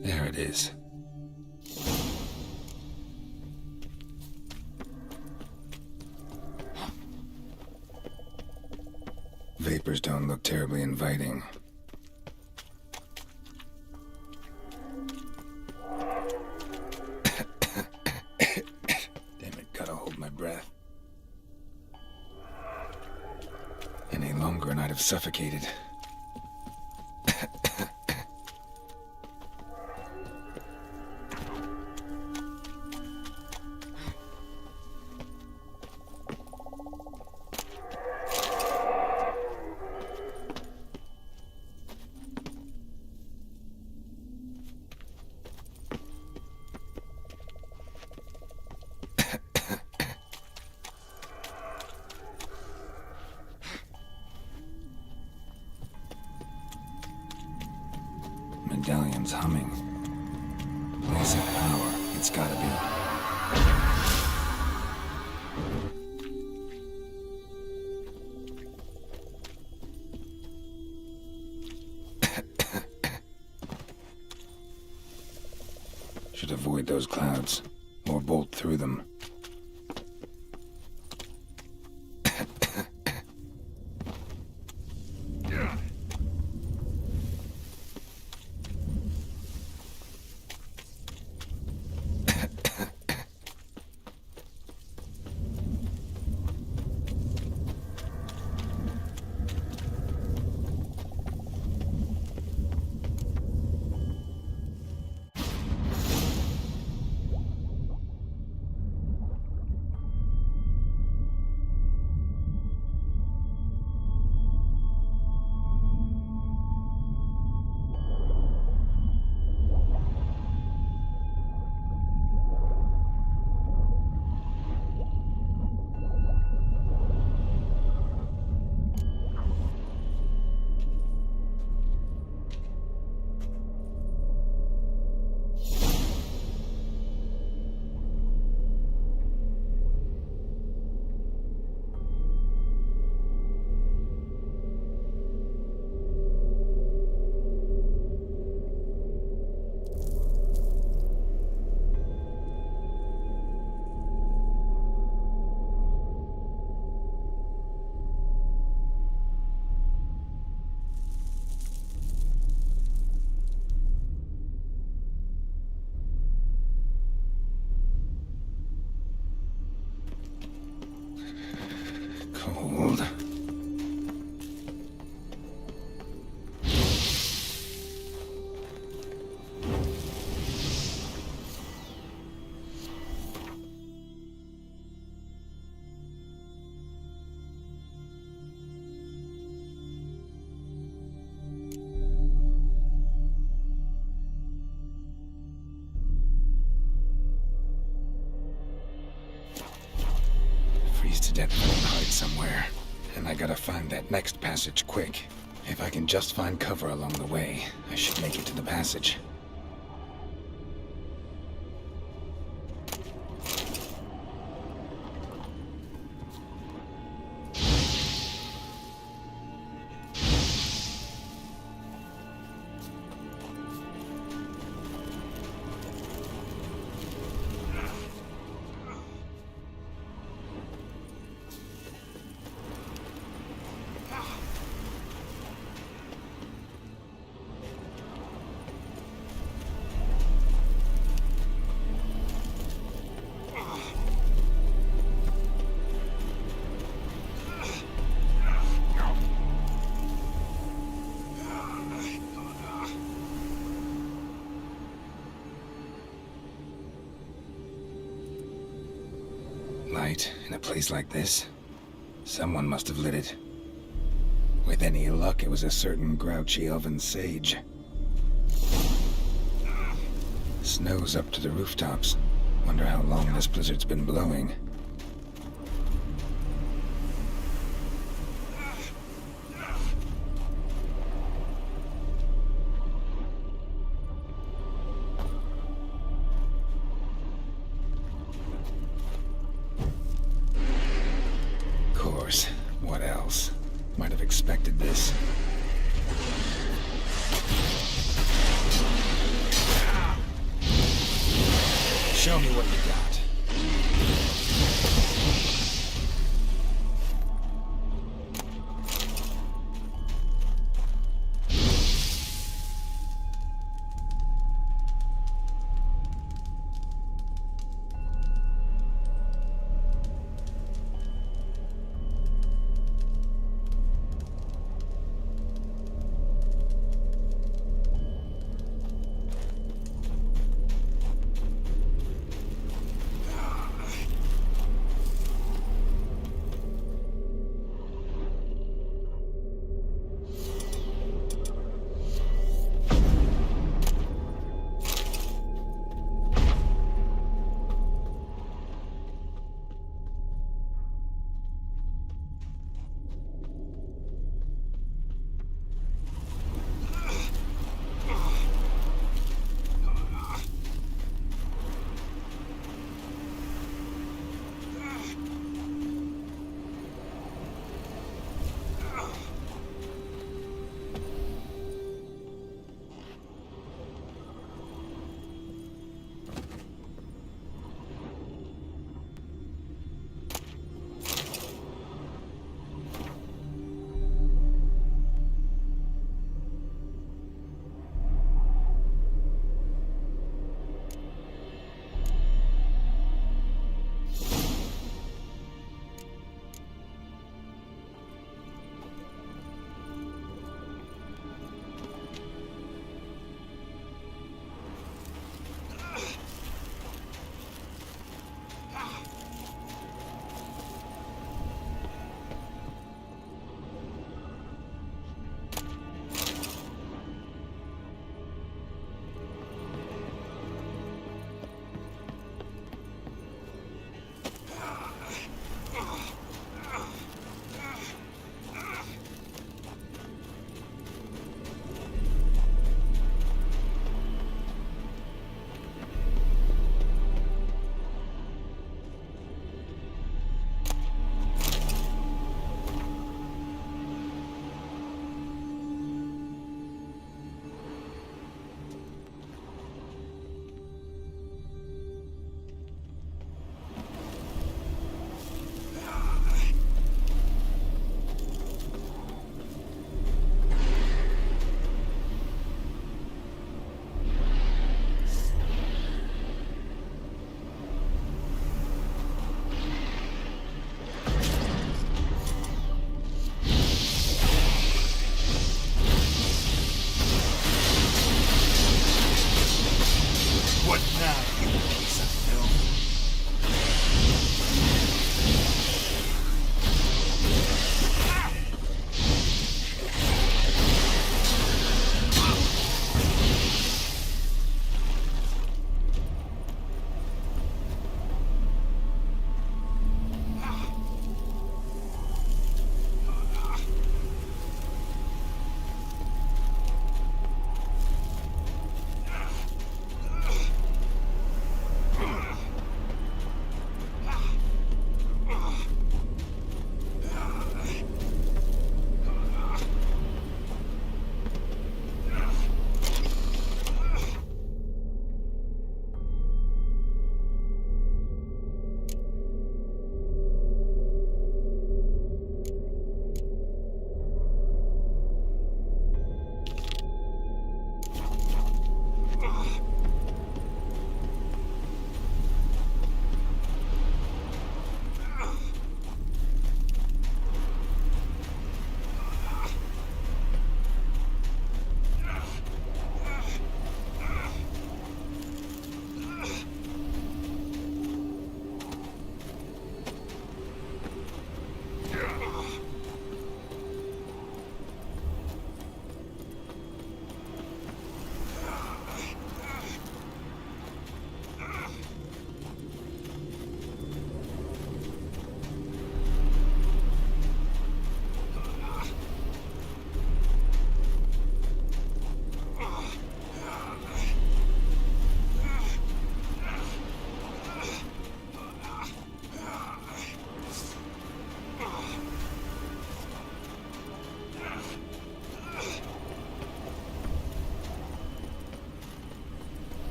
There it is. Vapors don't look terribly inviting. Damn it, gotta hold my breath. Any longer and I'd have suffocated. Medallion's humming. Place of power. It's gotta be. Should avoid those clouds, or bolt through them. Hold. Freeze to death and hide somewhere. And I gotta find that next passage quick. If I can just find cover along the way, I should make it to the passage. Light in a place like this? Someone must have lit it. With any luck, it was a certain grouchy elven sage. Snow's up to the rooftops. Wonder how long this blizzard's been blowing. What else? Might have expected this. Show me what you got.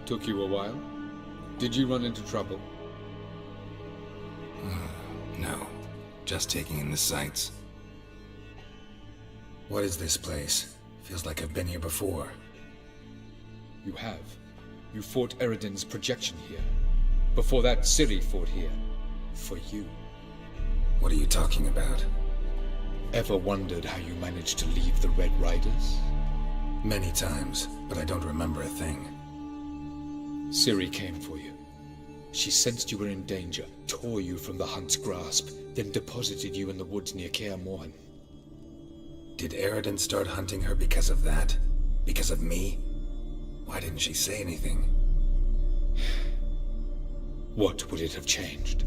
Took you a while? Did you run into trouble? No. Just taking in the sights. What is this place? Feels like I've been here before. You have. You fought Eredin's projection here. Before that, Ciri fought here. For you. What are you talking about? Ever wondered how you managed to leave the Red Riders? Many times, but I don't remember a thing. Ciri came for you. She sensed you were in danger, tore you from the Hunt's grasp, then deposited you in the woods near Kaer Morhen. Did Eredin start hunting her because of that? Because of me? Why didn't she say anything? What would it have changed?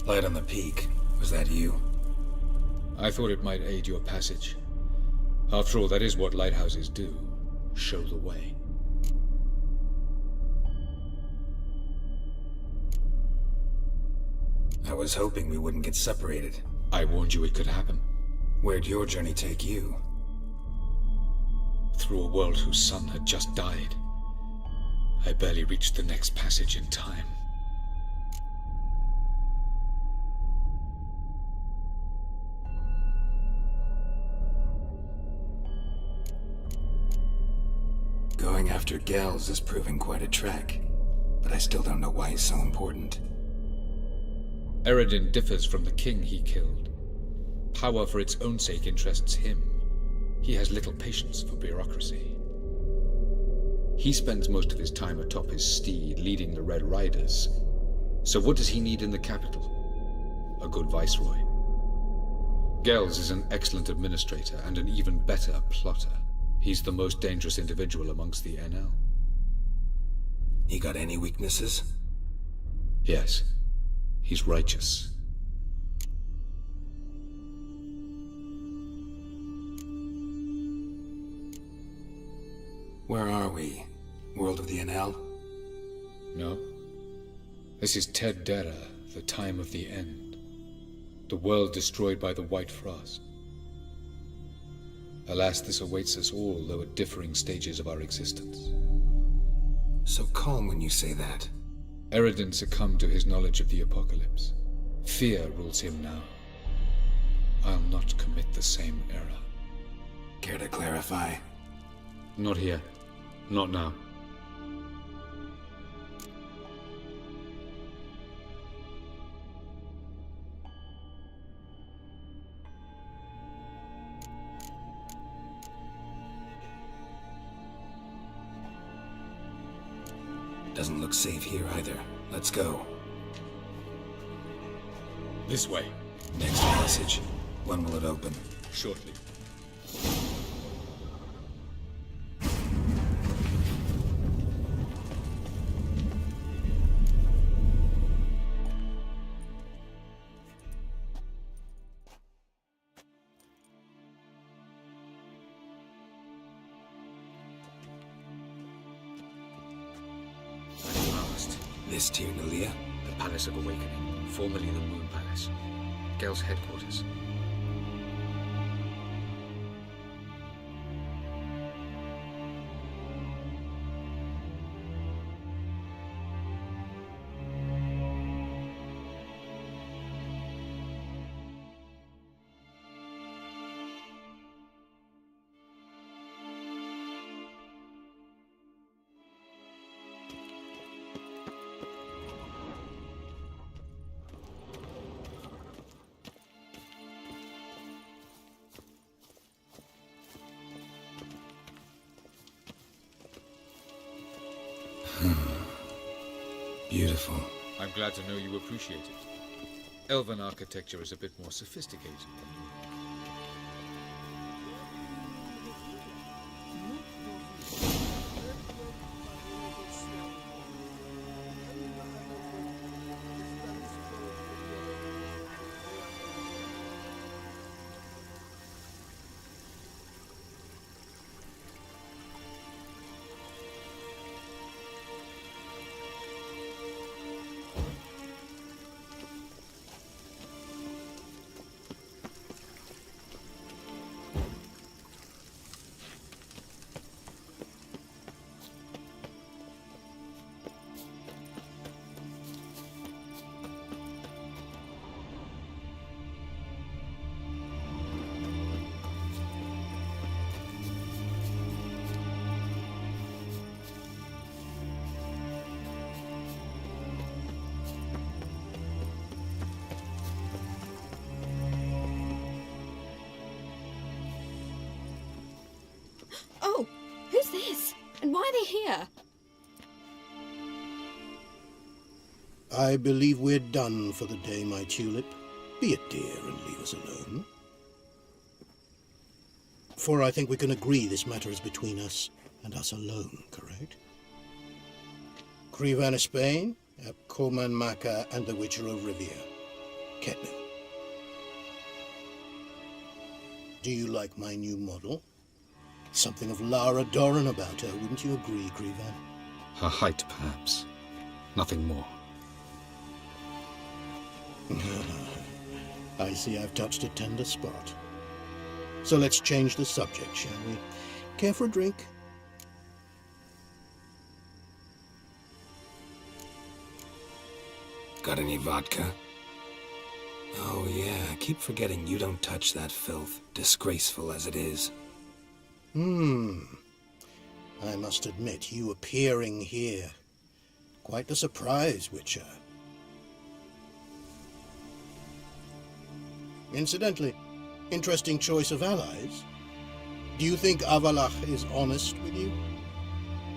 Light on the peak. Was that you? I thought it might aid your passage. After all, that is what lighthouses do. Show the way. I was hoping we wouldn't get separated. I warned you it could happen. Where'd your journey take you? Through a world whose sun had just died. I barely reached the next passage in time. Going after Gels is proving quite a trek, but I still don't know why he's so important. Eredin differs from the king he killed. Power for its own sake interests him. He has little patience for bureaucracy. He spends most of his time atop his steed, leading the Red Riders. So what does he need in the capital? A good viceroy. Gels is an excellent administrator and an even better plotter. He's the most dangerous individual amongst the NL. He got any weaknesses? Yes. He's righteous. Where are we? World of the NL? No. This is Ted Dera, the time of the end. The world destroyed by the White Frost. Alas, this awaits us all, though at differing stages of our existence. So calm when you say that. Eredin succumbed to his knowledge of the apocalypse. Fear rules him now. I'll not commit the same error. Care to clarify? Not here. Not now. Doesn't look safe here either. Let's go. This way. Next passage. When will it open? Shortly. This Tyr Nalia? The Palace of Awakening, formerly the Moon Palace. Gel's headquarters. Beautiful. I'm glad to know you appreciate it. Elven architecture is a bit more sophisticated than you. Why are they here? I believe we're done for the day, my tulip. Be a dear and leave us alone. For I think we can agree this matter is between us and us alone, correct? Krivan of Spain, Koman Maka, and the Witcher of Rivia. Ketman. Do you like my new model? Something of Lara Doran about her, wouldn't you agree, Krivan? Her height, perhaps. Nothing more. I see I've touched a tender spot. So let's change the subject, shall we? Care for a drink? Got any vodka? Oh yeah, I keep forgetting you don't touch that filth, disgraceful as it is. I must admit, you appearing here. Quite the surprise, Witcher. Incidentally, interesting choice of allies. Do you think Avalach is honest with you?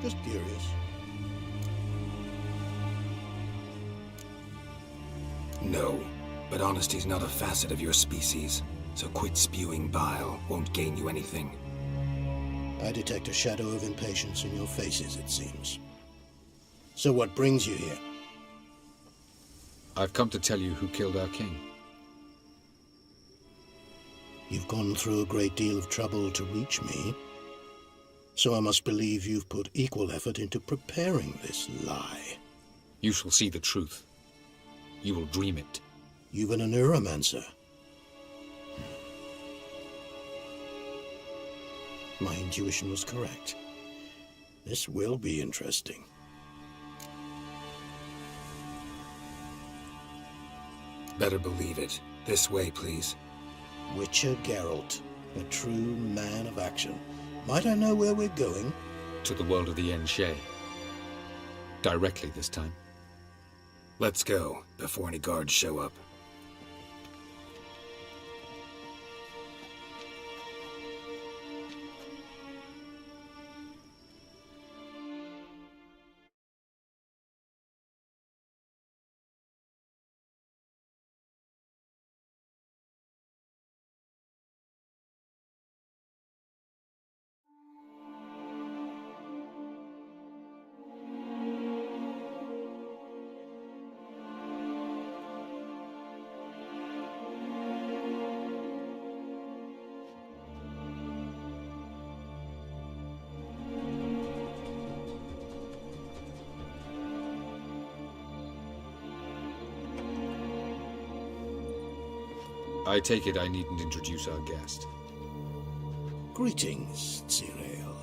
Just curious. No, but honesty's not a facet of your species, so quit spewing bile won't gain you anything. I detect a shadow of impatience in your faces, it seems. So what brings you here? I've come to tell you who killed our king. You've gone through a great deal of trouble to reach me, so I must believe you've put equal effort into preparing this lie. You shall see the truth. You will dream it. You've been a neuromancer. My intuition was correct. This will be interesting. Better believe it. This way, please. Witcher Geralt, a true man of action. Might I know where we're going? To the world of the Enshe. Directly this time. Let's go, before any guards show up. I take it I needn't introduce our guest. Greetings, Cyril.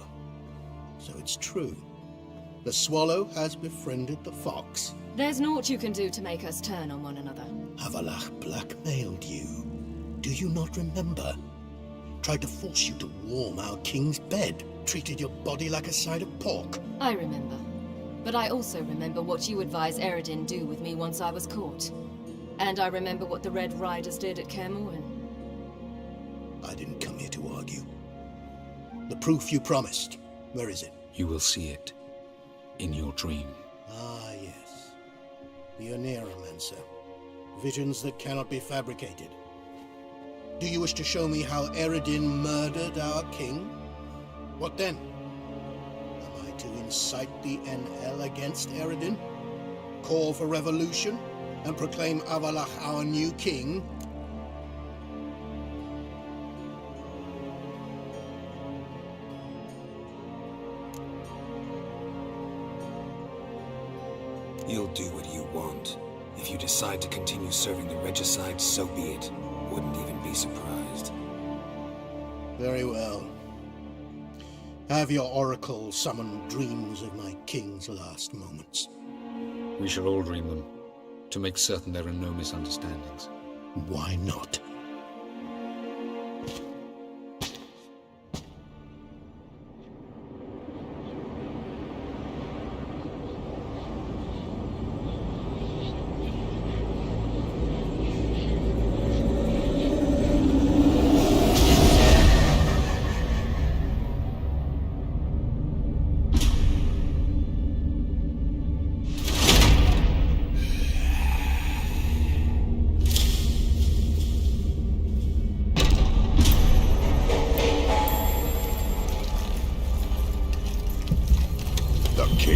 So it's true. The swallow has befriended the fox. There's naught you can do to make us turn on one another. Avalach blackmailed you. Do you not remember? Tried to force you to warm our king's bed. Treated your body like a side of pork. I remember. But I also remember what you advised Eredin do with me once I was caught. And I remember what the Red Riders did at Kaer Morhen. I didn't come here to argue. The proof you promised, where is it? You will see it. In your dream. Ah, yes. The Oneiromancer. Visions that cannot be fabricated. Do you wish to show me how Eredin murdered our king? What then? Am I to incite the NL against Eredin? Call for revolution? And proclaim Avalach our new king? You'll do what you want. If you decide to continue serving the regicide, so be it. Wouldn't even be surprised. Very well. Have your oracle summon dreams of my king's last moments. We shall all dream them, to make certain there are no misunderstandings. Why not?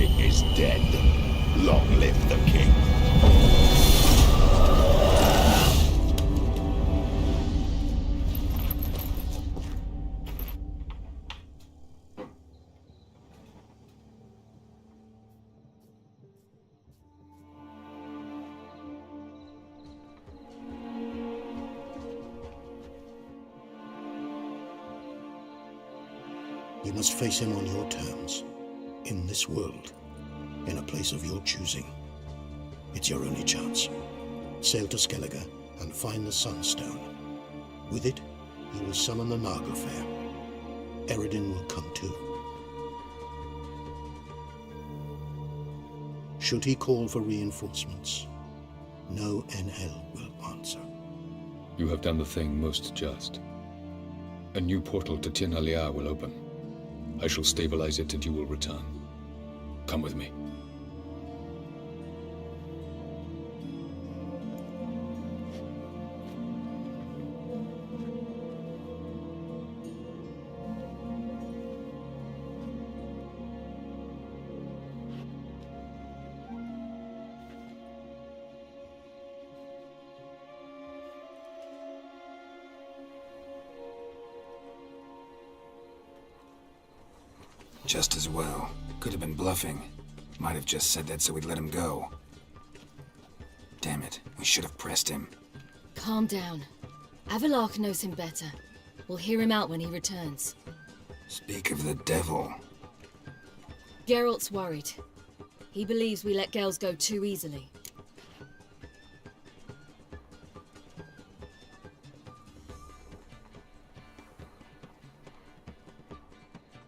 king is dead. Long live the king. You must face him on your terms, in this world, in a place of your choosing. It's your only chance. Sail to Skellige and find the Sunstone. With it, you will summon the Nagelfair. Eredin will come too. Should he call for reinforcements, no NL will answer. You have done the thing most just. A new portal to Tir na Liar will open. I shall stabilize it and you will return. Come with me. Just as well. Could have been bluffing. Might have just said that so we'd let him go. Damn it, we should have pressed him. Calm down. Avalark knows him better. We'll hear him out when he returns. Speak of the devil. Geralt's worried. He believes we let girls go too easily.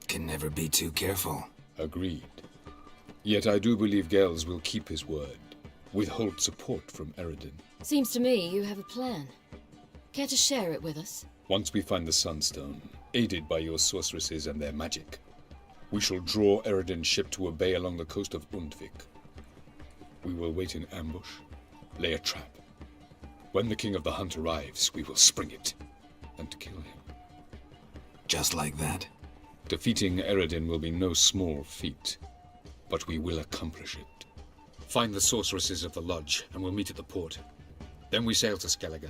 Can never be too careful. Agreed. Yet I do believe Gels will keep his word. Withhold support from Eredin. Seems to me you have a plan. Care to share it with us? Once we find the Sunstone, aided by your sorceresses and their magic, we shall draw Eredin's ship to a bay along the coast of Undvik. We will wait in ambush, lay a trap. When the King of the Hunt arrives, we will spring it and kill him. Just like that? Defeating Eredin will be no small feat, but we will accomplish it. Find the sorceresses of the Lodge, and we'll meet at the port. Then we sail to Skellige.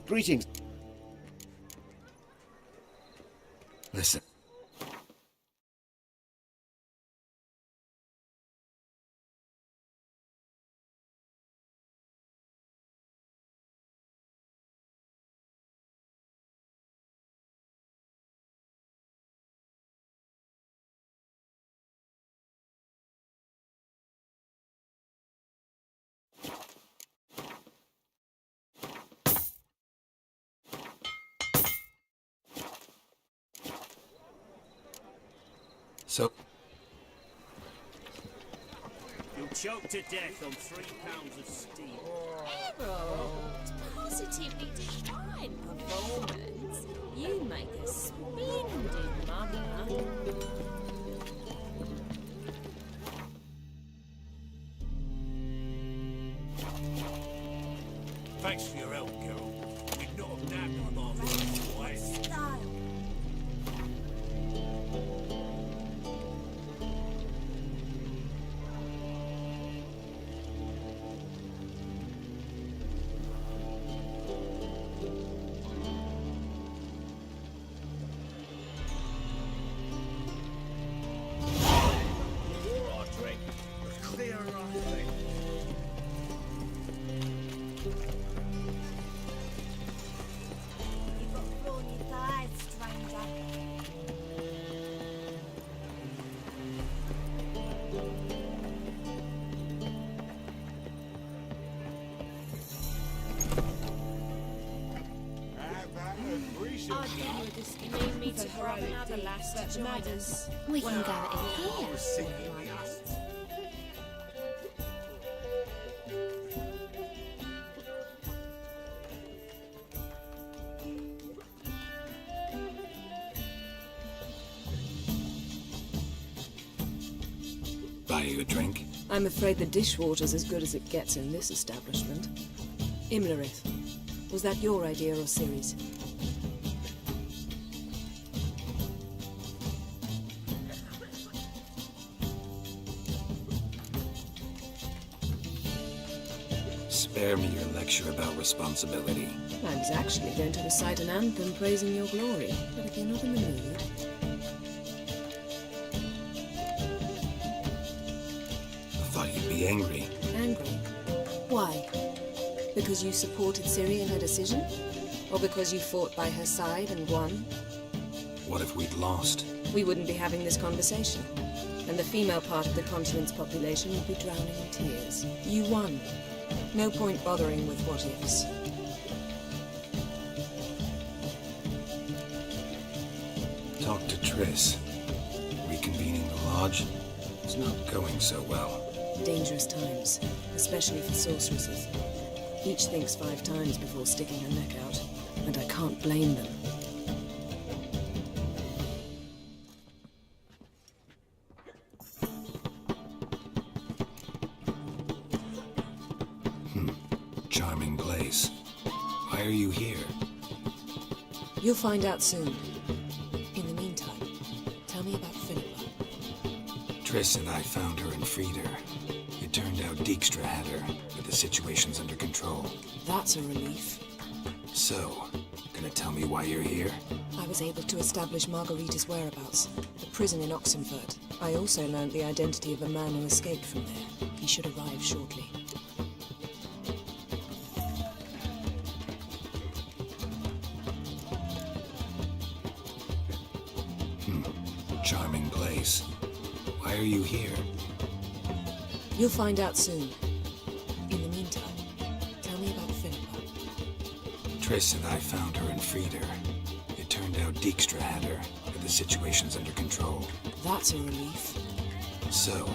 Greetings. Listen. So, You'll choke to death on 3 pounds of steel. Harold, positively divine performance. You make a splendid mother. Thanks for your help, Carol. We'd not have nabbed them off this way. Style. Drink. Clear right. You've got thorny thighs, stranger. Need me to grab another lass to join us. We can go in here. buy you a drink? I'm afraid the dishwater's as good as it gets in this establishment. Imlerith, was that your idea or Ciri's? Spare me your lecture about responsibility. I was actually going to recite an anthem praising your glory, but if you're not in the mood... I thought you'd be angry. Angry? Why? Because you supported Ciri in her decision? Or because you fought by her side and won? What if we'd lost? We wouldn't be having this conversation. And the female part of the continent's population would be drowning in tears. You won. No point bothering with what-ifs. Talk to Triss. Reconvening the lodge? It's not going so well. Dangerous times, especially for sorceresses. Each thinks 5 times before sticking her neck out, and I can't blame them. Charming place. Why are you here? You'll find out soon. In the meantime, tell me about Philippa. Triss and I found her and freed her. It turned out Dijkstra had her, but the situation's under control. That's a relief. So, gonna tell me why you're here? I was able to establish Margarita's whereabouts, the prison in Oxenfurt. I also learned the identity of a man who escaped from there. He should arrive shortly. Charming place. Why are you here? You'll find out soon. In the meantime, tell me about Philippa. Triss and I found her and freed her. It turned out Dijkstra had her, but the situation's under control. That's a relief. So,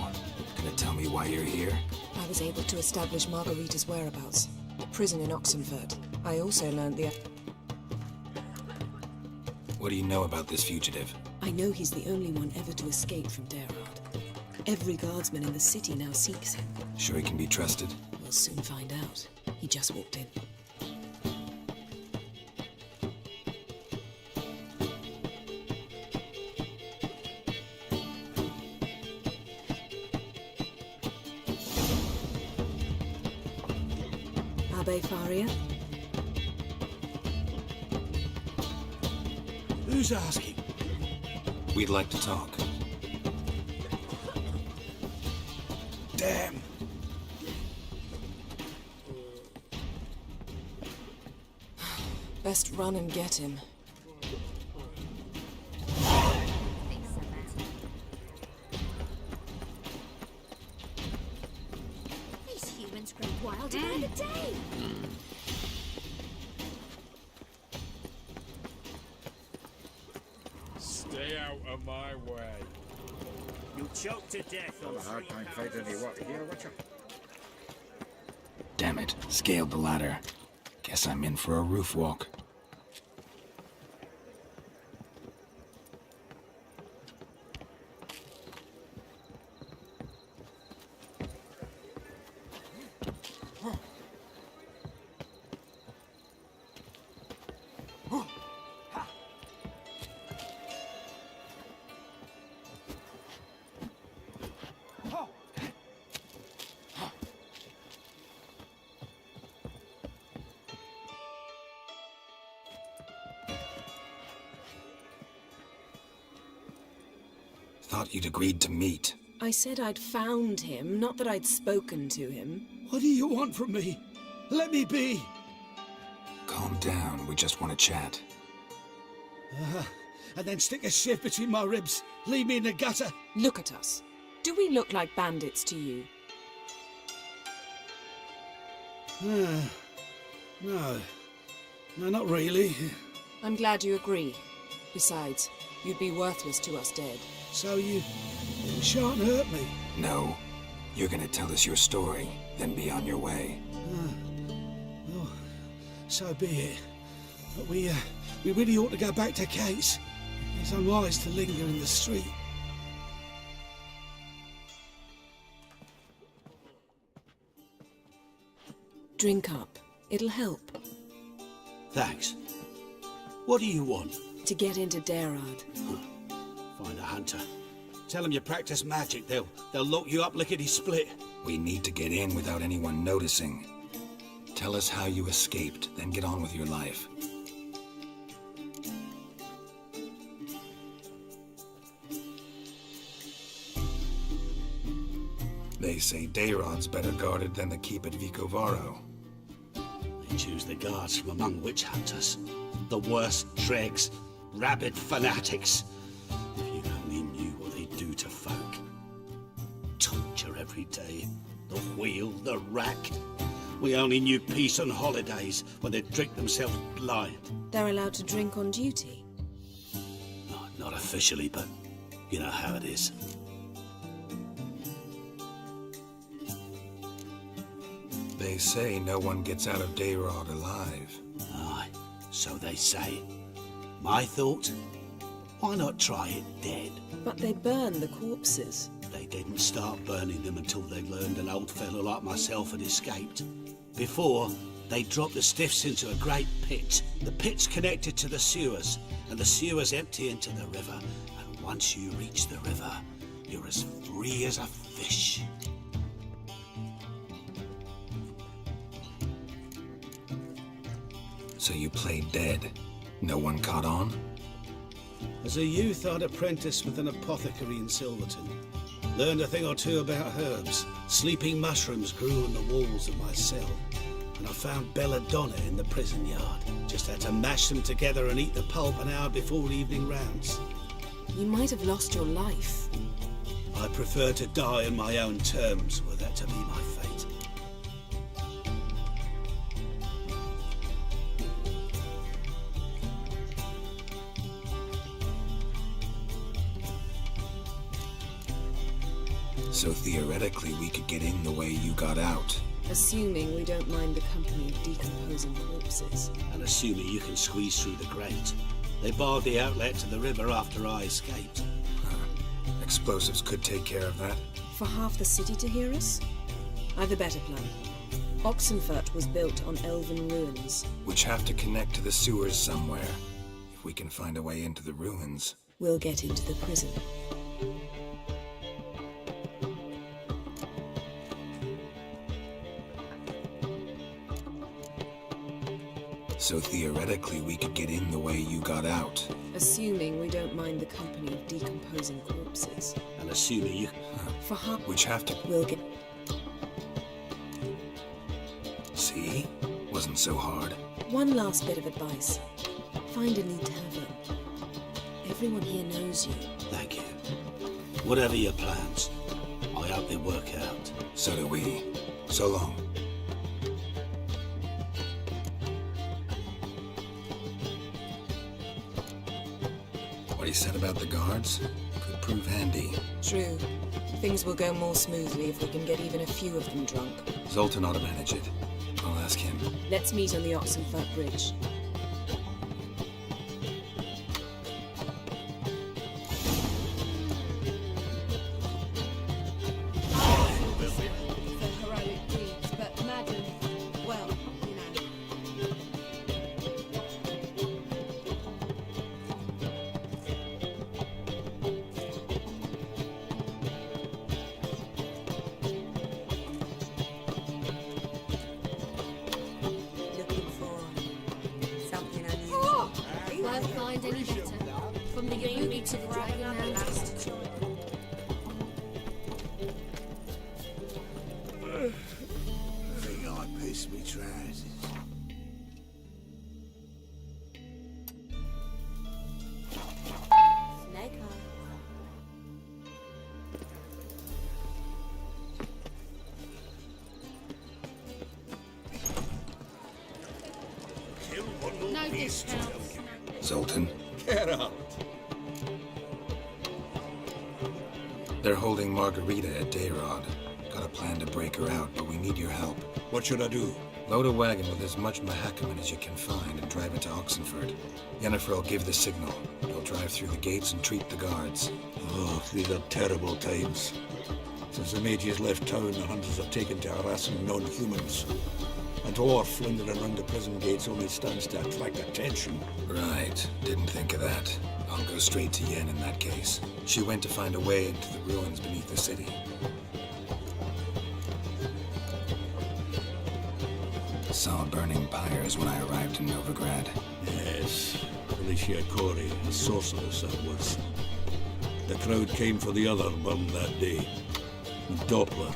gonna tell me why you're here? I was able to establish Margarita's whereabouts, the prison in Oxenfurt. I also learned the... What do you know about this fugitive? I know he's the only one ever to escape from Daerard. Every guardsman in the city now seeks him. Sure he can be trusted? We'll soon find out. He just walked in. Abbe Faria? Who's asking? We'd like to talk. Damn. Best run and get him. These humans grow wild by the day. Stay out of my way. You'll choke to death. Have a hard time fighting any water here, watch out. Damn it, scaled the ladder. Guess I'm in for a roof walk. Thought you'd agreed to meet. I said I'd found him, not that I'd spoken to him. What do you want from me? Let me be. Calm down, we just want to chat. And then stick a shiv between my ribs. Leave me in the gutter. Look at us. Do we look like bandits to you? No. No, not really. I'm glad you agree. Besides, you'd be worthless to us dead. So you shan't hurt me? No. You're gonna tell us your story, then be on your way. Oh, so be it. But we really ought to go back to Kate's. It's unwise to linger in the street. Drink up. It'll help. Thanks. What do you want? To get into Darad. Find a hunter. Tell them you practice magic. They'll lock you up lickety-split. We need to get in without anyone noticing. Tell us how you escaped, then get on with your life. They say Dayrod's better guarded than the keep at Vicovaro. They choose the guards from among witch hunters. The worst dregs, rabid fanatics. If you only knew what they do to folk. Torture every day. The wheel, the rack. We only knew peace on holidays when they'd drink themselves blind. They're allowed to drink on duty? Not officially, but you know how it is. They say no one gets out of Dayrod alive. Aye, so they say. My thought? Why not try it dead? But they burn the corpses. They didn't start burning them until they learned an old fellow like myself had escaped. Before, they dropped the stiffs into a great pit. The pit's connected to the sewers, and the sewers empty into the river. And once you reach the river, you're as free as a fish. So you played dead. No one caught on? As a youth, I'd apprenticed with an apothecary in Silverton. Learned a thing or two about herbs. Sleeping mushrooms grew on the walls of my cell. And I found belladonna in the prison yard. Just had to mash them together and eat the pulp an hour before evening rounds. You might have lost your life. I prefer to die on my own terms, were that to be my fate. So theoretically, we could get in the way you got out. Assuming we don't mind the company of decomposing corpses. And assuming you can squeeze through the grate. They barred the outlet to the river after I escaped. Explosives could take care of that. For half the city to hear us? I've a better plan. Oxenfurt was built on elven ruins. Which have to connect to the sewers somewhere. If we can find a way into the ruins. We'll get into the prison. So theoretically, we could get in the way you got out. Assuming we don't mind the company of decomposing corpses. And assuming you... For half... Which have to... We'll get... See? Wasn't so hard. One last bit of advice. Find a neat tavern. Everyone here knows you. Thank you. Whatever your plans, I hope they work out. So do we. So long. What he said about the guards could prove handy. True. Things will go more smoothly if we can get even a few of them drunk. Zoltan ought to manage it. I'll ask him. Let's meet on the Oxenfurt Bridge. Won't find any better. From the Yabugi to the Dragon Mountains. Think I pissed me trousers. Snake No discounts. Zoltan, Get out! they're holding Margarita at Dayrod. Got a plan to break her out, but we need your help. What should I do? Load a wagon with as much Mahakaman as you can find and drive it to Oxenford. Yennefer will give the signal. You'll drive through the gates and treat the guards. Oh, these are terrible times. Since the mages left town, the hunters have taken to harassing non-humans. A dwarf lingering around the prison gates only stands to attract attention. Right. Didn't think of that. I'll go straight to Yen in that case. She went to find a way into the ruins beneath the city. Saw burning pyres when I arrived in Novigrad. Yes, Alicia Corey, a sorceress that was. The crowd came for the other bum that day. Doppler,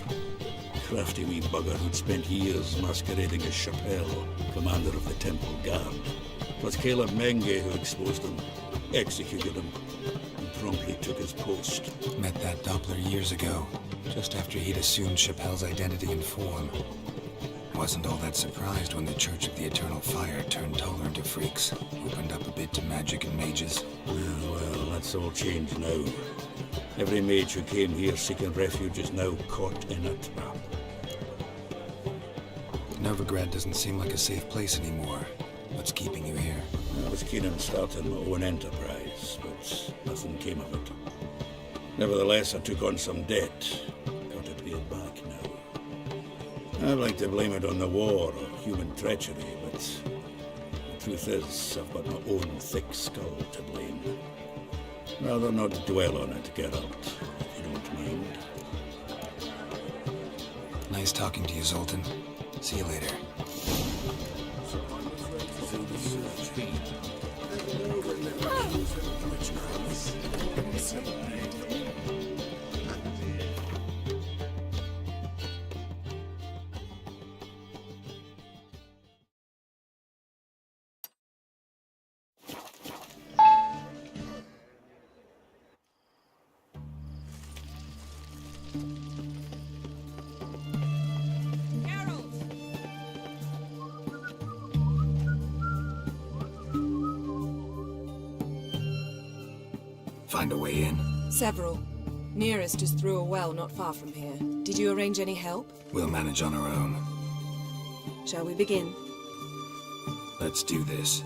crafty wee bugger who'd spent years masquerading as Chappelle, commander of the Temple Guard. It was Caleb Menge who exposed him, executed him, and promptly took his post. Met that Doppler years ago, just after he'd assumed Chappelle's identity and form. Wasn't all that surprised when the Church of the Eternal Fire turned Toller into freaks, opened up a bit to magic and mages. Well, that's all changed now. Every mage who came here seeking refuge is now caught in a trap. Novigrad doesn't seem like a safe place anymore. What's keeping you here? I was keen on starting my own enterprise, but nothing came of it. Nevertheless, I took on some debt. Got to pay it back now. I'd like to blame it on the war or human treachery, but the truth is, I've got my own thick skull to blame. Rather not dwell on it, Geralt, if you don't mind. Nice talking to you, Zoltan. See you later. Find a way in? Several. Nearest is through a well not far from here. Did you arrange any help? We'll manage on our own. Shall we begin? Let's do this.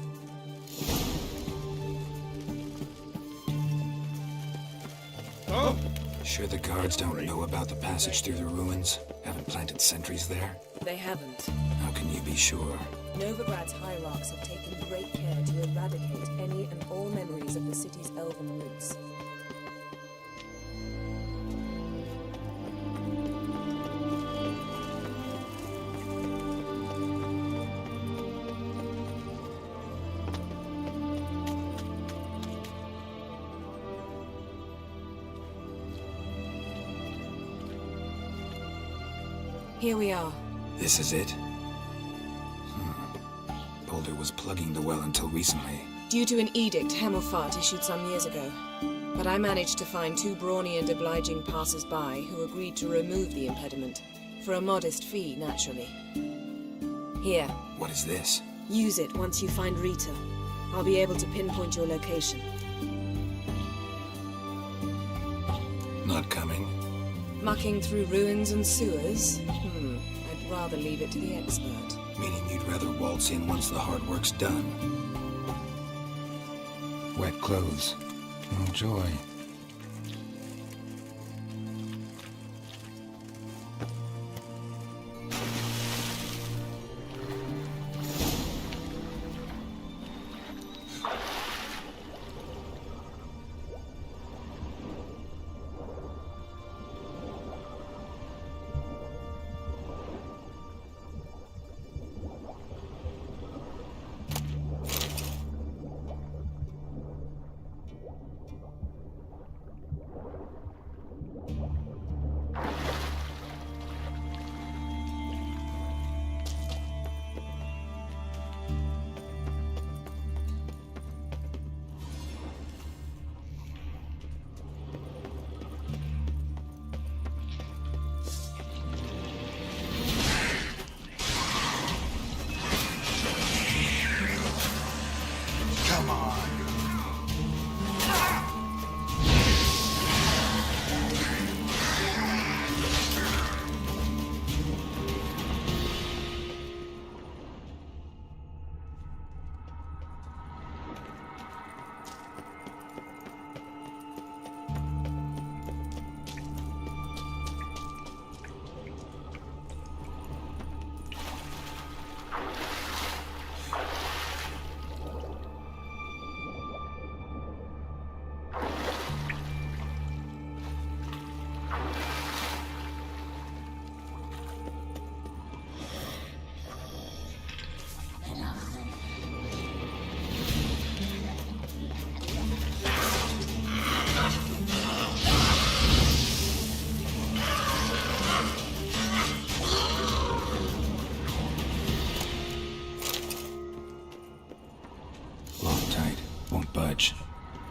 Oh! Sure the guards don't know about the passage through the ruins? Haven't planted sentries there? They haven't. How can you be sure? Novigrad's hierarchs have taken great care to eradicate any and all memories of the city's elven roots. Here we are. This is it? Boulder was plugging the well until recently. Due to an edict Hemmelfart issued some years ago. But I managed to find 2 brawny and obliging passers-by who agreed to remove the impediment. For a modest fee, naturally. Here. What is this? Use it once you find Rita. I'll be able to pinpoint your location. Not coming. Mucking through ruins and sewers? I'd rather leave it to the expert. Meaning you'd rather waltz in once the hard work's done. Wet clothes. Oh, joy.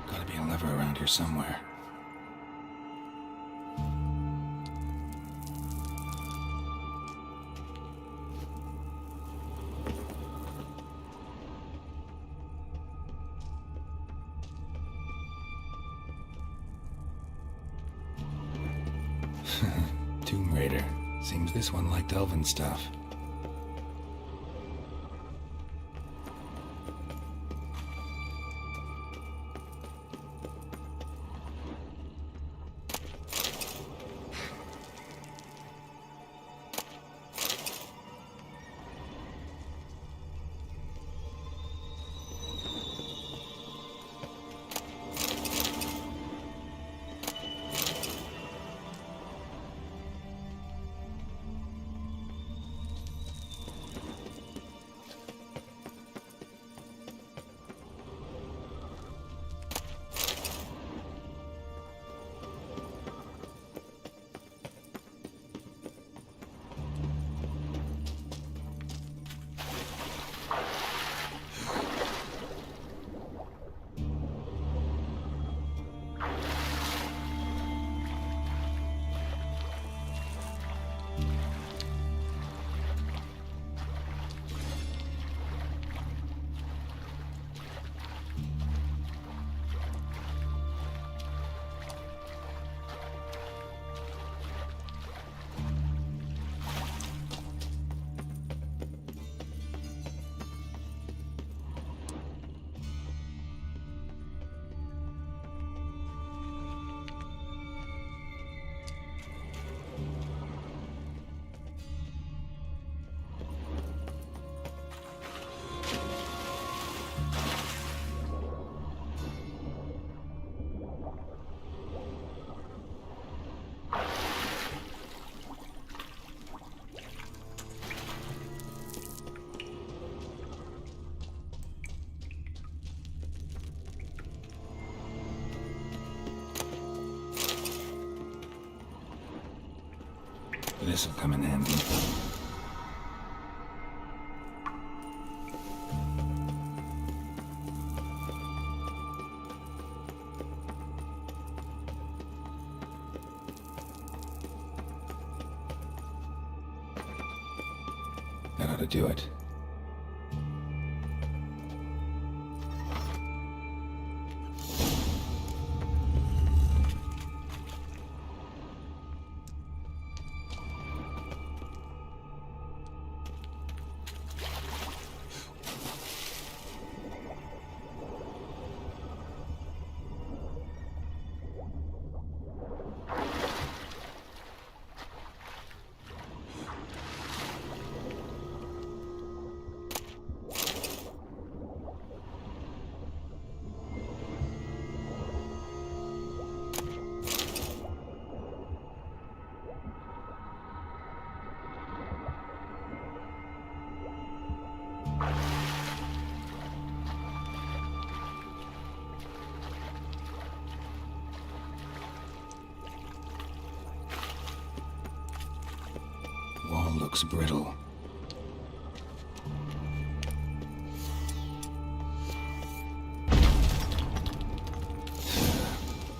Gotta be a lever around here somewhere. Tomb Raider. Seems this one liked elven stuff. This'll come in handy. That ought to do it. Wall looks brittle.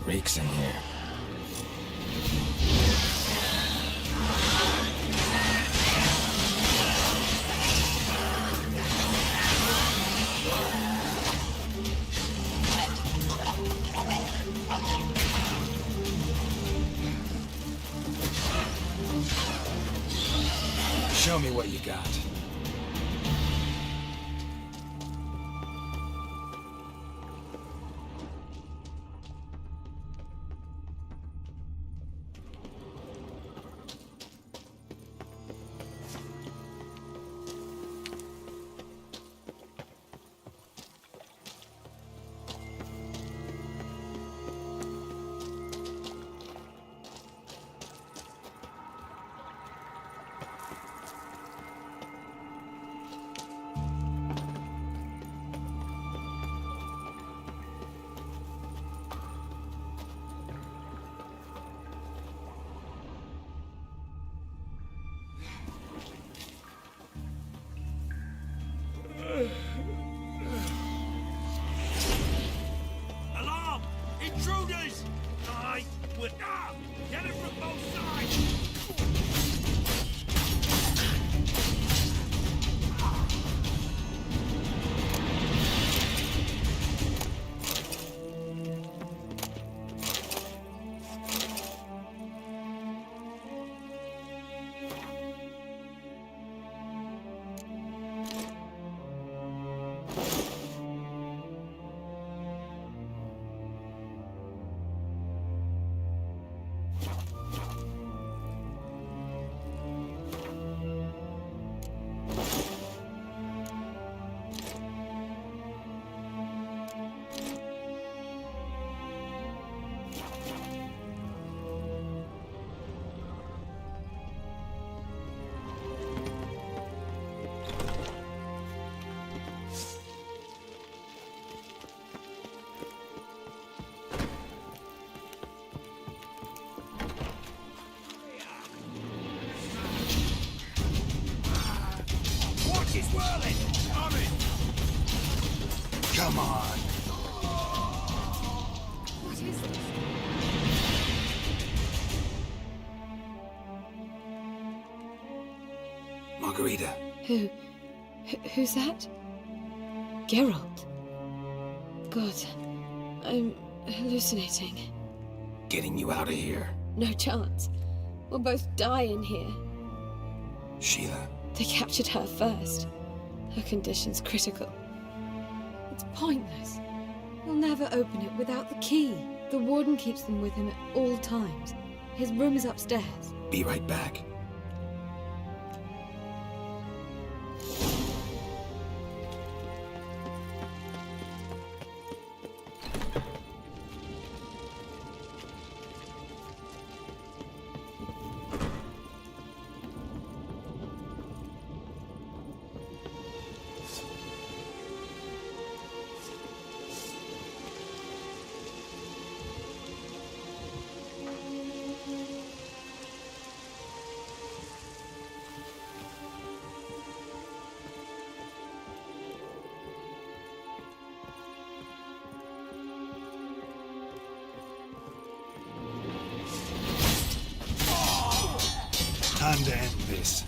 Reeks in here. Show me what you got. Alarm! Intruders! Get it from both sides! She's whirling! Coming! Come on! What is this? Margarita. Who's that? Geralt. God, I'm hallucinating. Getting you out of here. No chance. We'll both die in here. Sheila. They captured her first. Her condition's critical. It's pointless. He'll never open it without the key. The warden keeps them with him at all times. His room is upstairs. Be right back. Time to end this.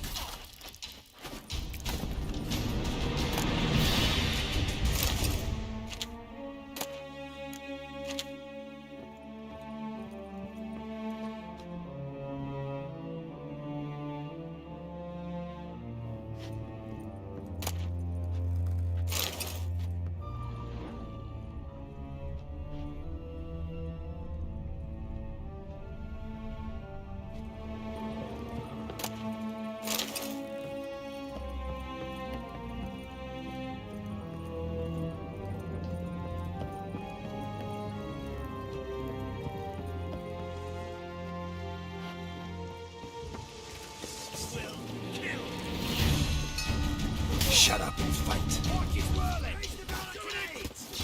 Shut up and fight.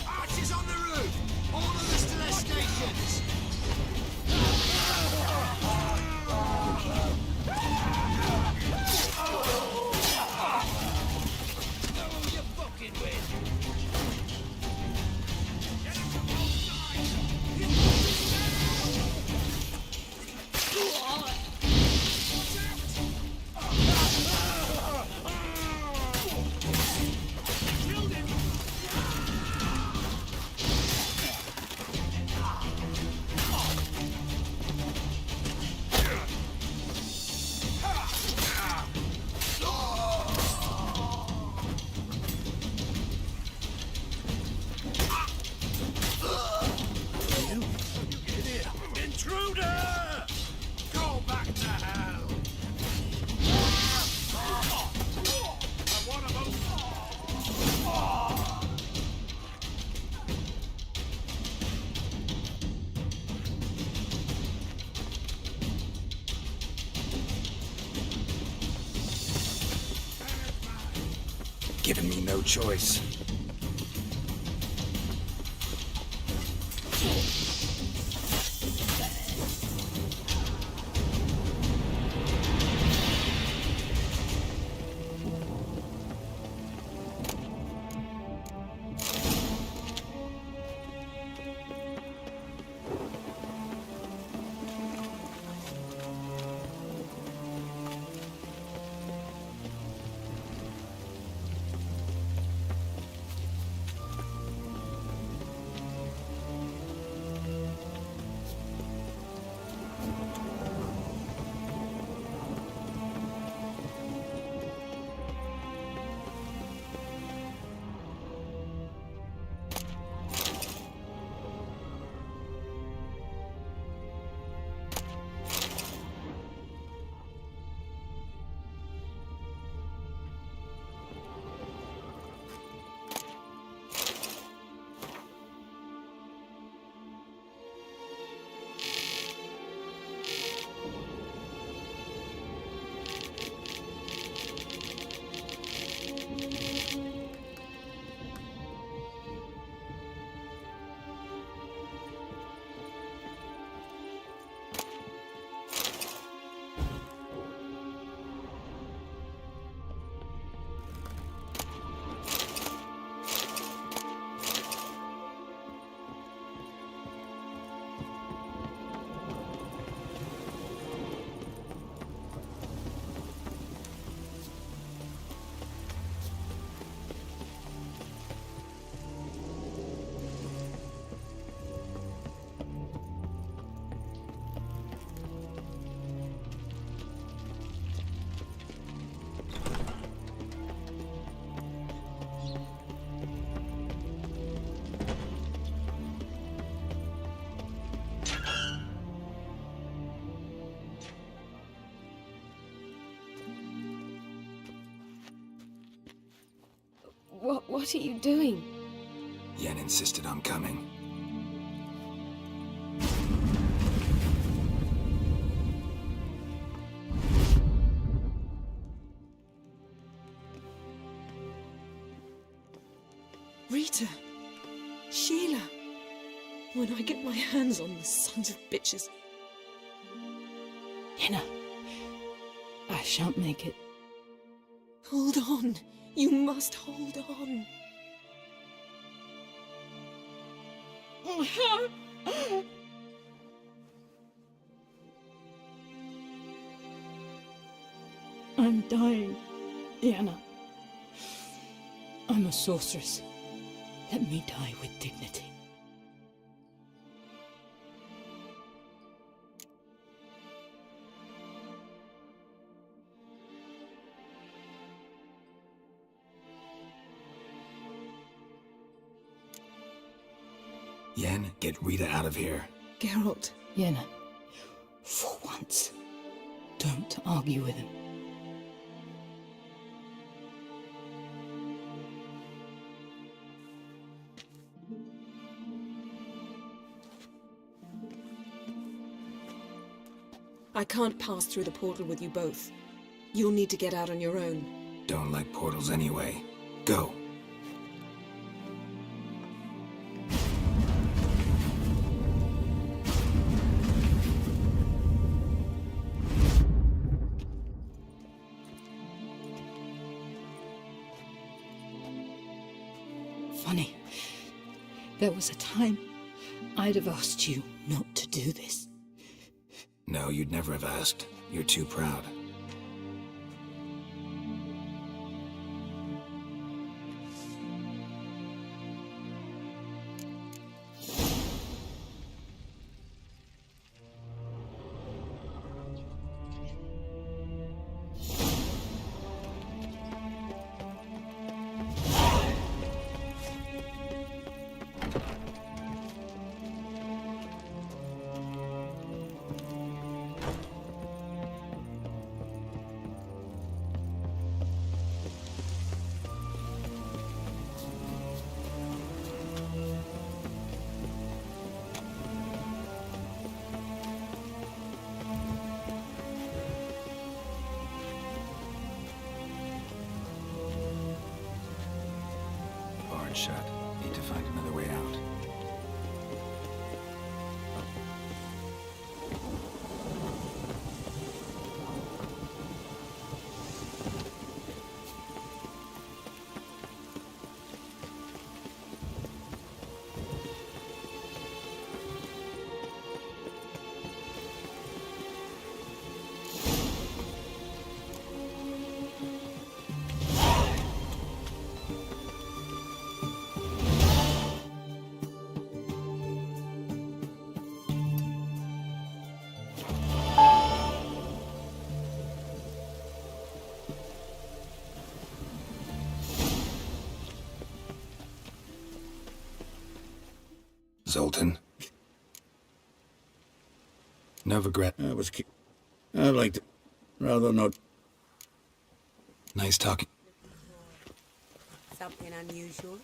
Archers on the roof! All of us to their stations! You fucking win! Intruder! Go back to hell! One of them! Giving me no choice. What are you doing? Yen insisted I'm coming. Rita! Sheila! When I get my hands on the sons of bitches. Yenna, I shan't make it. Hold on. You must hold on. I'm dying, Diana. I'm a sorceress. Let me die with dignity. Yen, get Rita out of here. Geralt. Yenna, for once, don't argue with him. I can't pass through the portal with you both. You'll need to get out on your own. Don't like portals anyway. Go. Funny. There was a time I'd have asked you not to do this. No, you'd never have asked. You're too proud. Shut. Need to find another way out. Zoltan. No regret. I'd like to... rather not... Nice talking. Something unusual?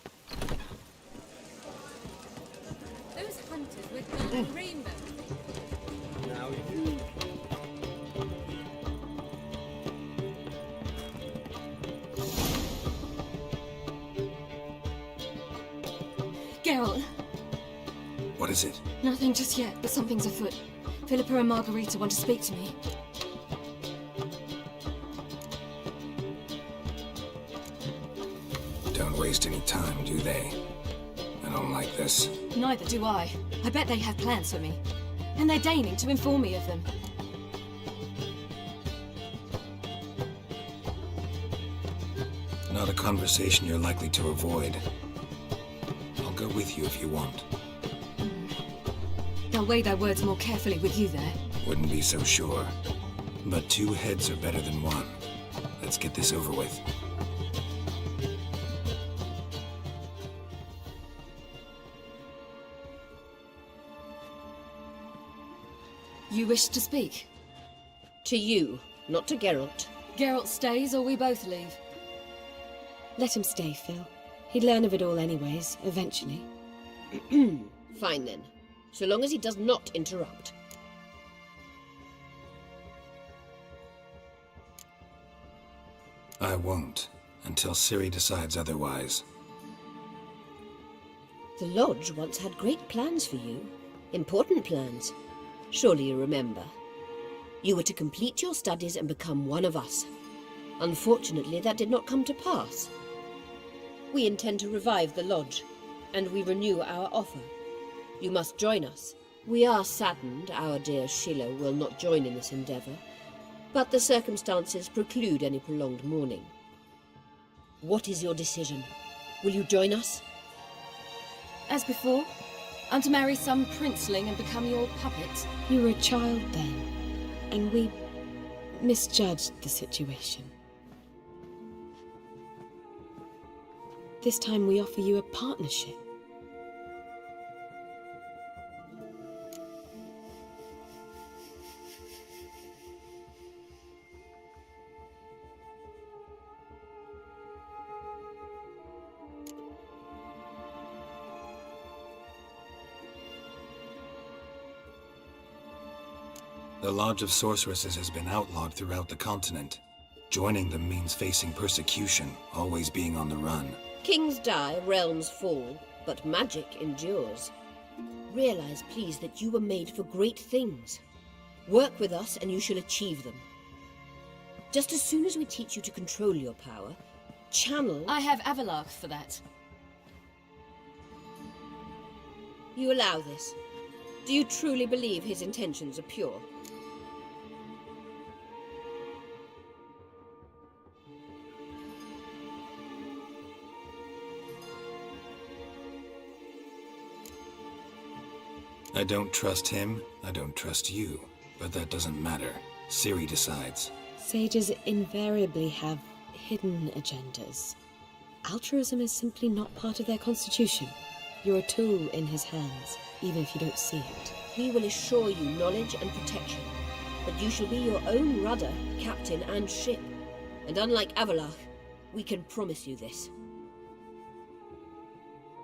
Those hunters with golden rainbow. Now you... Geralt. What is it? Nothing just yet, but something's afoot. Philippa and Margarita want to speak to me. Don't waste any time, do they? I don't like this. Neither do I. I bet they have plans for me. And they're deigning to inform me of them. Not a conversation you're likely to avoid. I'll go with you if you want. They'll weigh their words more carefully with you there. Wouldn't be so sure. But 2 heads are better than 1. Let's get this over with. You wish to speak? To you, not to Geralt. Geralt stays or we both leave? Let him stay, Phil. He'd learn of it all anyways, eventually. Fine then. So long as he does not interrupt. I won't, until Ciri decides otherwise. The Lodge once had great plans for you. Important plans. Surely you remember. You were to complete your studies and become one of us. Unfortunately, that did not come to pass. We intend to revive the Lodge, and we renew our offer. You must join us. We are saddened our dear Sheila will not join in this endeavor, But the circumstances preclude any prolonged mourning. What is your decision? Will you join us? As before, I'm to marry some princeling and become your puppet. You were a child then, and we misjudged the situation. This time we offer you a partnership. The Lodge of Sorceresses has been outlawed throughout the continent. Joining them means facing persecution, always being on the run. Kings die, realms fall, but magic endures. Realize, please, that you were made for great things. Work with us and you shall achieve them. Just as soon as we teach you to control your power, channel... I have Avalach for that. You allow this? Do you truly believe his intentions are pure? I don't trust him, I don't trust you. But that doesn't matter. Ciri decides. Sages invariably have hidden agendas. Altruism is simply not part of their constitution. You're a tool in his hands, even if you don't see it. We will assure you knowledge and protection, but you shall be your own rudder, captain, and ship. And unlike Avalach, we can promise you this.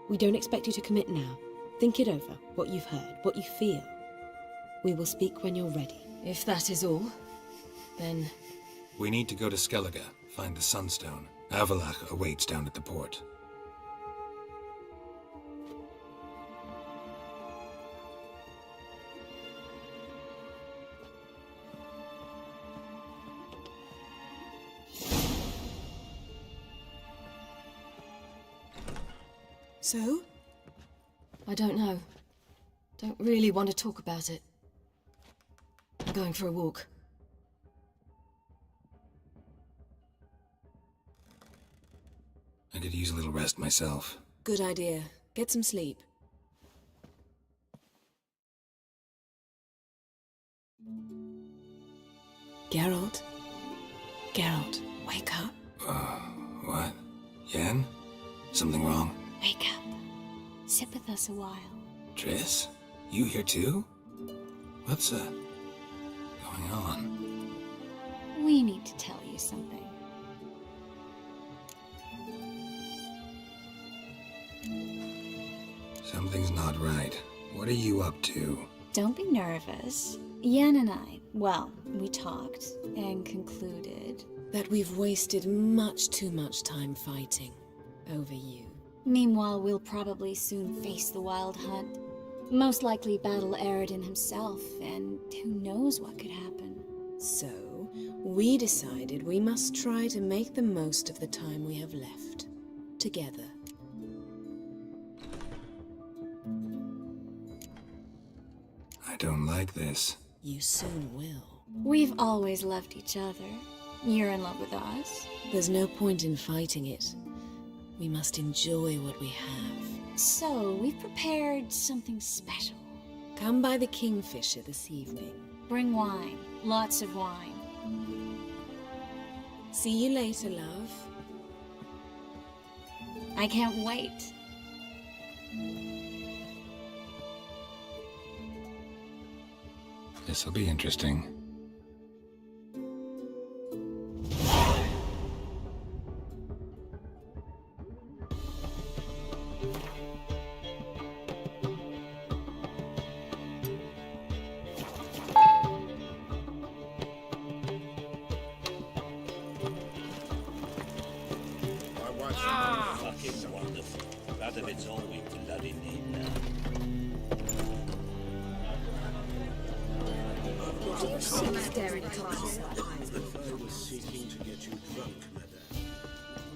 We don't expect you to commit now. Think it over, what you've heard, what you feel. We will speak when you're ready. If that is all, then... We need to go to Skellige, find the Sunstone. Avalach awaits down at the port. So? I don't know. Don't really want to talk about it. I'm going for a walk. I could use a little rest myself. Good idea. Get some sleep. Geralt? Geralt, wake up. What? Yen? Something wrong? Wake up. Sit with us a while. Triss? You here too? What's, going on? We need to tell you something. Something's not right. What are you up to? Don't be nervous. Yen and I, well, we talked and concluded that we've wasted much too much time fighting over you. Meanwhile, we'll probably soon face the Wild Hunt. Most likely battle Eredin himself, and who knows what could happen. So, we decided we must try to make the most of the time we have left. Together. I don't like this. You soon will. We've always loved each other. You're in love with us. There's no point in fighting it. We must enjoy what we have. So, we've prepared something special. Come by the Kingfisher this evening. Bring wine. Lots of wine. See you later, love. I can't wait. This'll be interesting. Fucking wonderful. Radovid's all we bloody need now. Seeking to get you drunk, madame.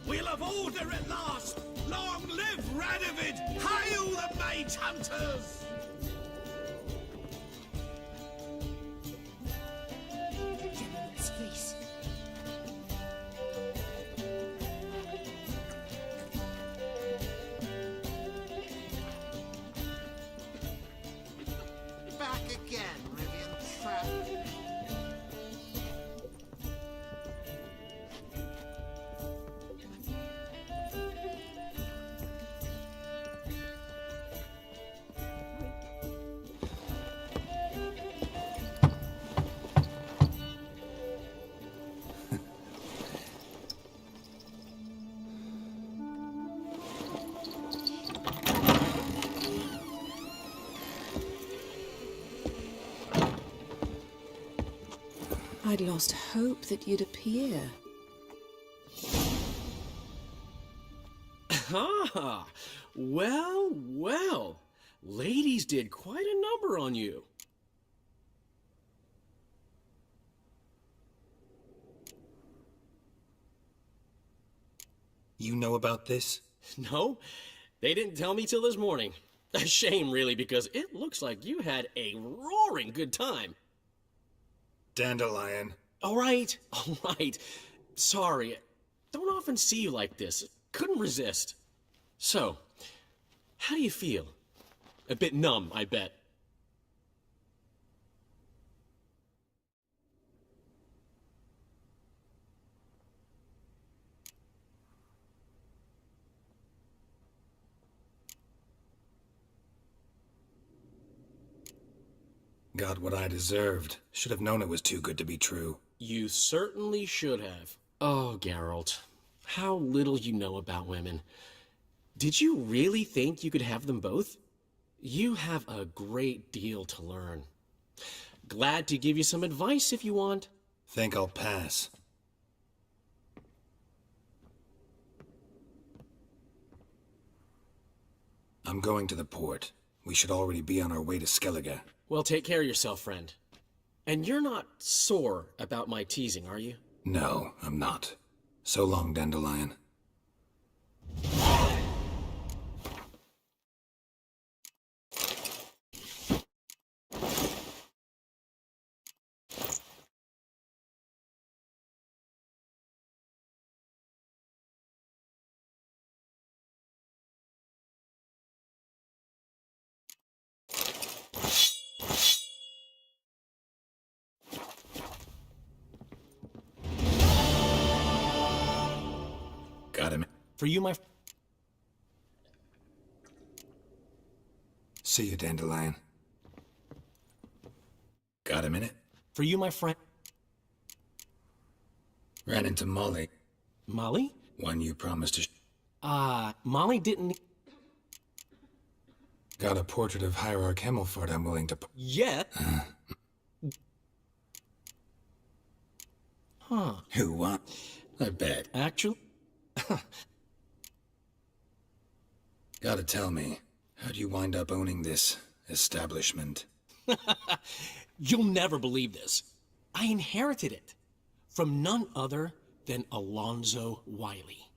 We'll have order at last! Long live Radovid! Hail the mage hunters! Gentlemen, I'd lost hope that you'd appear. Ah, well, well. Ladies did quite a number on you. You know about this? No, they didn't tell me till this morning. A shame, really, because it looks like you had a roaring good time. Dandelion. All right. Sorry, don't often see you like this. Couldn't resist. So, how do you feel? A bit numb, I bet. Got what I deserved. Should have known it was too good to be true. You certainly should have. Oh, Geralt, how little you know about women. Did you really think you could have them both? You have a great deal to learn. Glad to give you some advice if you want. Think I'll pass. I'm going to the port. We should already be on our way to Skellige. Well, take care of yourself, friend. And you're not sore about my teasing, are you? No, I'm not. So long, Dandelion. Got him. For you, my... See you, Dandelion. Got a minute? For you, my friend... Ran into Molly. Molly? One you promised to... Molly didn't... Got a portrait of Hierarch Himmelfart I'm willing to... Yeah? Huh. Who won? I bet. Actually... Gotta tell me, how'd you wind up owning this establishment? You'll never believe this. I inherited it from none other than Alonzo Wiley,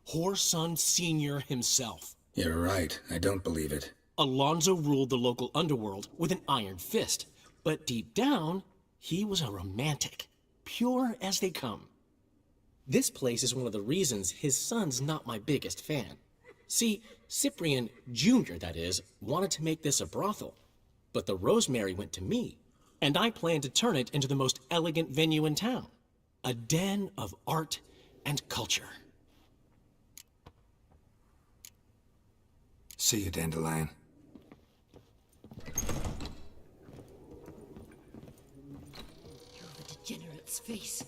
Whoreson Sr. himself. You're right, I don't believe it. Alonzo ruled the local underworld with an iron fist, but deep down, he was a romantic, pure as they come. This place is one of the reasons his son's not my biggest fan. See, Cyprian Jr., that is, wanted to make this a brothel, but the Rosemary went to me, and I planned to turn it into the most elegant venue in town. A den of art and culture. See you, Dandelion. You're the degenerate's face.